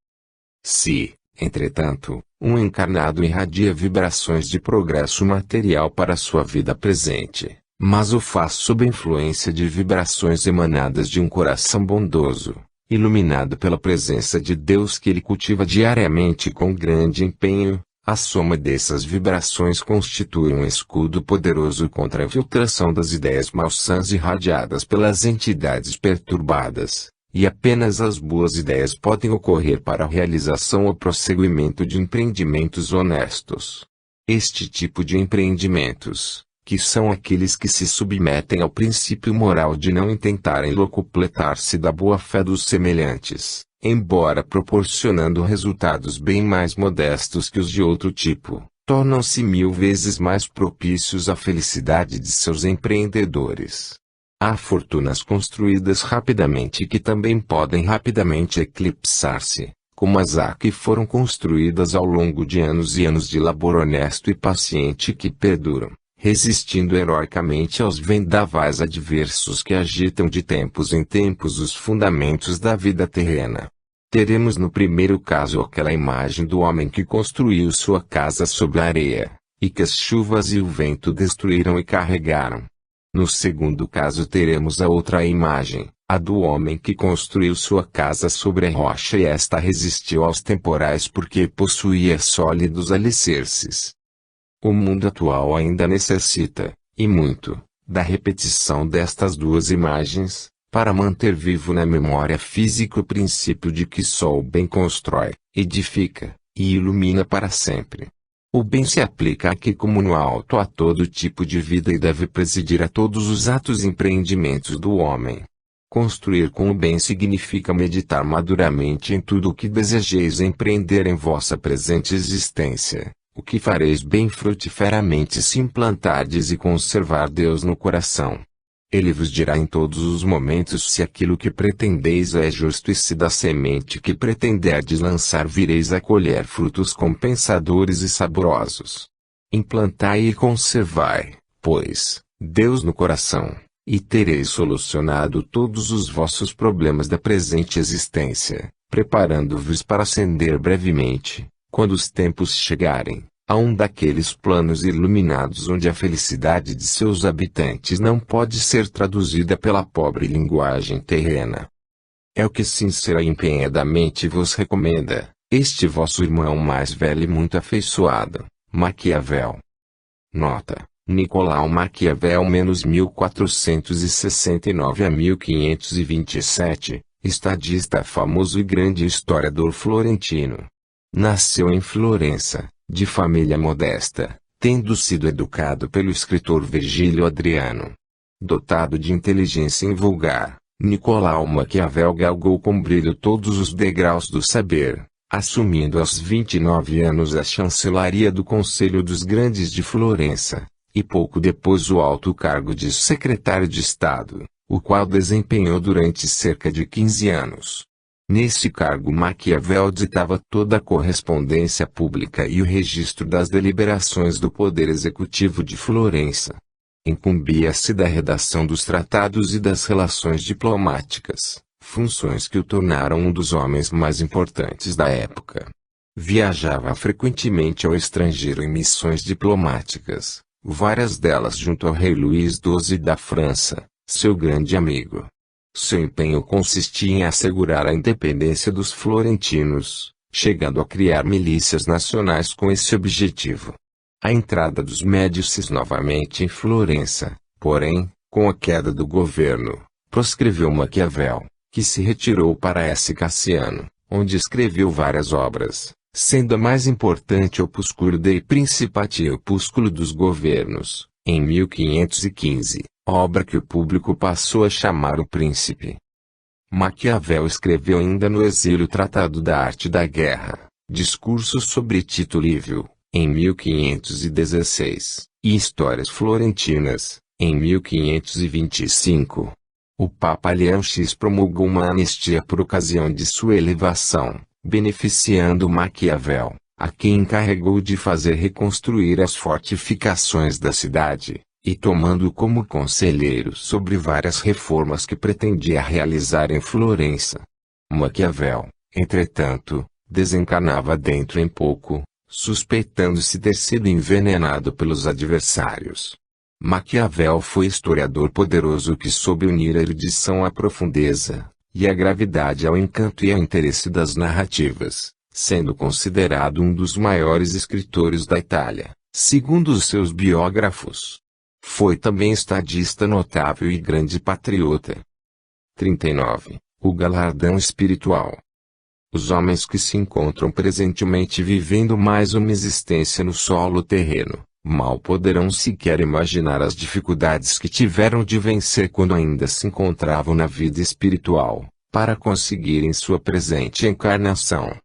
Se, entretanto, um encarnado irradia vibrações de progresso material para sua vida presente, mas o faz sob a influência de vibrações emanadas de um coração bondoso, iluminado pela presença de Deus que ele cultiva diariamente com grande empenho, a soma dessas vibrações constitui um escudo poderoso contra a infiltração das ideias malsãs irradiadas pelas entidades perturbadas, e apenas as boas ideias podem ocorrer para a realização ou prosseguimento de empreendimentos honestos. Este tipo de empreendimentos, que são aqueles que se submetem ao princípio moral de não intentarem locupletar-se da boa-fé dos semelhantes, embora proporcionando resultados bem mais modestos que os de outro tipo, tornam-se 1000 vezes mais propícios à felicidade de seus empreendedores. Há fortunas construídas rapidamente que também podem rapidamente eclipsar-se, como as há que foram construídas ao longo de anos e anos de labor honesto e paciente que perduram, resistindo heroicamente aos vendavais adversos que agitam de tempos em tempos os fundamentos da vida terrena. Teremos no primeiro caso aquela imagem do homem que construiu sua casa sobre a areia, e que as chuvas e o vento destruíram e carregaram. No segundo caso teremos a outra imagem, a do homem que construiu sua casa sobre a rocha e esta resistiu aos temporais porque possuía sólidos alicerces. O mundo atual ainda necessita, e muito, da repetição destas duas imagens, para manter vivo na memória física o princípio de que só o bem constrói, edifica, e ilumina para sempre. O bem se aplica aqui como no alto a todo tipo de vida e deve presidir a todos os atos e empreendimentos do homem. Construir com o bem significa meditar maduramente em tudo o que desejeis empreender em vossa presente existência, o que fareis bem frutiferamente se implantardes e conservar Deus no coração. Ele vos dirá em todos os momentos se aquilo que pretendeis é justo e se da semente que pretenderdes lançar vireis a colher frutos compensadores e saborosos. Implantai e conservai, pois, Deus no coração, e tereis solucionado todos os vossos problemas da presente existência, preparando-vos para ascender brevemente, quando os tempos chegarem, a um daqueles planos iluminados onde a felicidade de seus habitantes não pode ser traduzida pela pobre linguagem terrena. É o que sincera e empenhadamente vos recomenda, este vosso irmão mais velho e muito afeiçoado, Maquiavel. Nota: Nicolau Maquiavel (1469 a 1527), estadista famoso e grande historiador florentino. Nasceu em Florença, de família modesta, tendo sido educado pelo escritor Virgílio Adriano. Dotado de inteligência invulgar, Nicolau Maquiavel galgou com brilho todos os degraus do saber, assumindo aos 29 anos a chancelaria do Conselho dos Grandes de Florença, e pouco depois o alto cargo de secretário de Estado, o qual desempenhou durante cerca de 15 anos. Nesse cargo Maquiavel ditava toda a correspondência pública e o registro das deliberações do Poder Executivo de Florença. Incumbia-se da redação dos tratados e das relações diplomáticas, funções que o tornaram um dos homens mais importantes da época. Viajava frequentemente ao estrangeiro em missões diplomáticas, várias delas junto ao rei Luís XII da França, seu grande amigo. Seu empenho consistia em assegurar a independência dos florentinos, chegando a criar milícias nacionais com esse objetivo. A entrada dos Médicis novamente em Florença, porém, com a queda do governo, proscreveu Maquiavel, que se retirou para S. Cassiano, onde escreveu várias obras, sendo a mais importante Opuscolo dei Principati e Opúsculo dos Governos, em 1515, obra que o público passou a chamar O Príncipe. Maquiavel escreveu ainda no exílio o Tratado da Arte da Guerra, Discurso sobre Tito Livio, em 1516, e Histórias Florentinas, em 1525. O Papa Leão X promulgou uma anistia por ocasião de sua elevação, beneficiando Maquiavel, a quem encarregou de fazer reconstruir as fortificações da cidade, e tomando-o como conselheiro sobre várias reformas que pretendia realizar em Florença. Maquiavel, entretanto, desencarnava dentro em pouco, suspeitando-se ter sido envenenado pelos adversários. Maquiavel foi historiador poderoso que soube unir a erudição à profundeza, e a gravidade ao encanto e ao interesse das narrativas, sendo considerado um dos maiores escritores da Itália, segundo os seus biógrafos. Foi também estadista notável e grande patriota. 39. O galardão espiritual. Os homens que se encontram presentemente vivendo mais uma existência no solo terreno, mal poderão sequer imaginar as dificuldades que tiveram de vencer quando ainda se encontravam na vida espiritual, para conseguirem sua presente encarnação.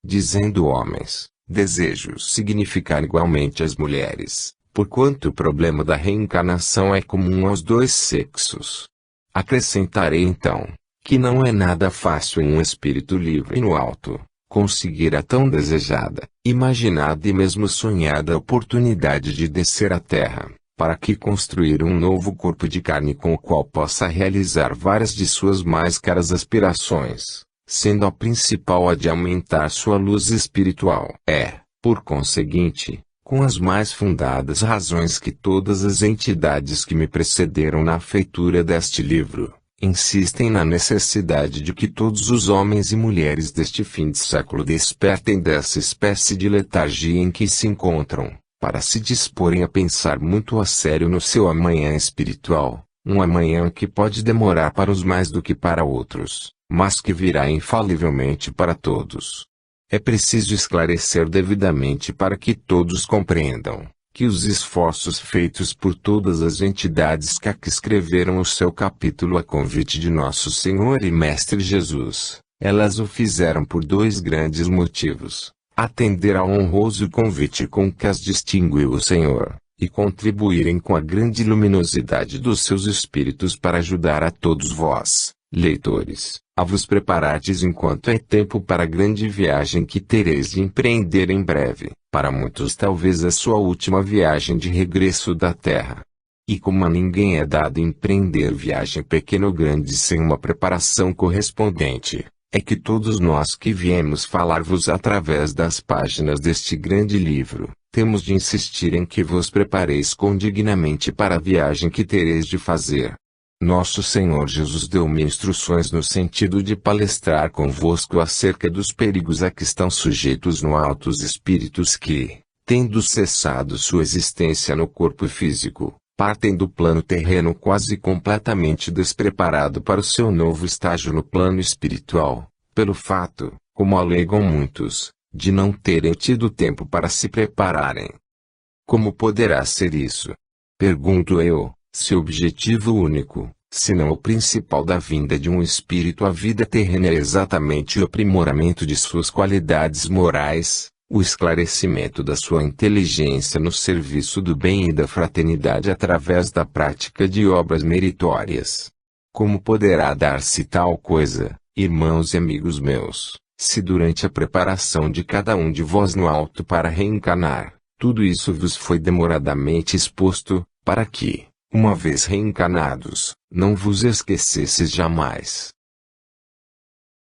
Dizendo homens, desejo significar igualmente as mulheres, porquanto o problema da reencarnação é comum aos dois sexos. Acrescentarei então, que não é nada fácil em um espírito livre no alto, conseguir a tão desejada, imaginada e mesmo sonhada oportunidade de descer à terra, para que construir um novo corpo de carne com o qual possa realizar várias de suas mais caras aspirações, sendo a principal a de aumentar sua luz espiritual. É, por conseguinte, com as mais fundadas razões que todas as entidades que me precederam na feitura deste livro, insistem na necessidade de que todos os homens e mulheres deste fim de século despertem dessa espécie de letargia em que se encontram, para se disporem a pensar muito a sério no seu amanhã espiritual, um amanhã que pode demorar para uns mais do que para outros, mas que virá infalivelmente para todos. É preciso esclarecer devidamente para que todos compreendam que os esforços feitos por todas as entidades que aqui escreveram o seu capítulo a convite de nosso Senhor e Mestre Jesus, elas o fizeram por dois grandes motivos: atender ao honroso convite com que as distinguiu o Senhor, e contribuírem com a grande luminosidade dos seus espíritos para ajudar a todos vós, leitores, a vos preparardes enquanto é tempo para a grande viagem que tereis de empreender em breve, para muitos talvez a sua última viagem de regresso da terra. E como a ninguém é dado empreender viagem pequena ou grande sem uma preparação correspondente, é que todos nós que viemos falar-vos através das páginas deste grande livro, temos de insistir em que vos prepareis condignamente para a viagem que tereis de fazer. Nosso Senhor Jesus deu-me instruções no sentido de palestrar convosco acerca dos perigos a que estão sujeitos no alto os espíritos que, tendo cessado sua existência no corpo físico, partem do plano terreno quase completamente despreparado para o seu novo estágio no plano espiritual, pelo fato, como alegam muitos, de não terem tido tempo para se prepararem. Como poderá ser isso? Pergunto eu. Se o objetivo único, se não o principal da vinda de um espírito à vida terrena é exatamente o aprimoramento de suas qualidades morais, o esclarecimento da sua inteligência no serviço do bem e da fraternidade através da prática de obras meritórias. Como poderá dar-se tal coisa, irmãos e amigos meus, se durante a preparação de cada um de vós no alto para reencarnar, tudo isso vos foi demoradamente exposto, para que, uma vez reencarnados, não vos esquecesses jamais,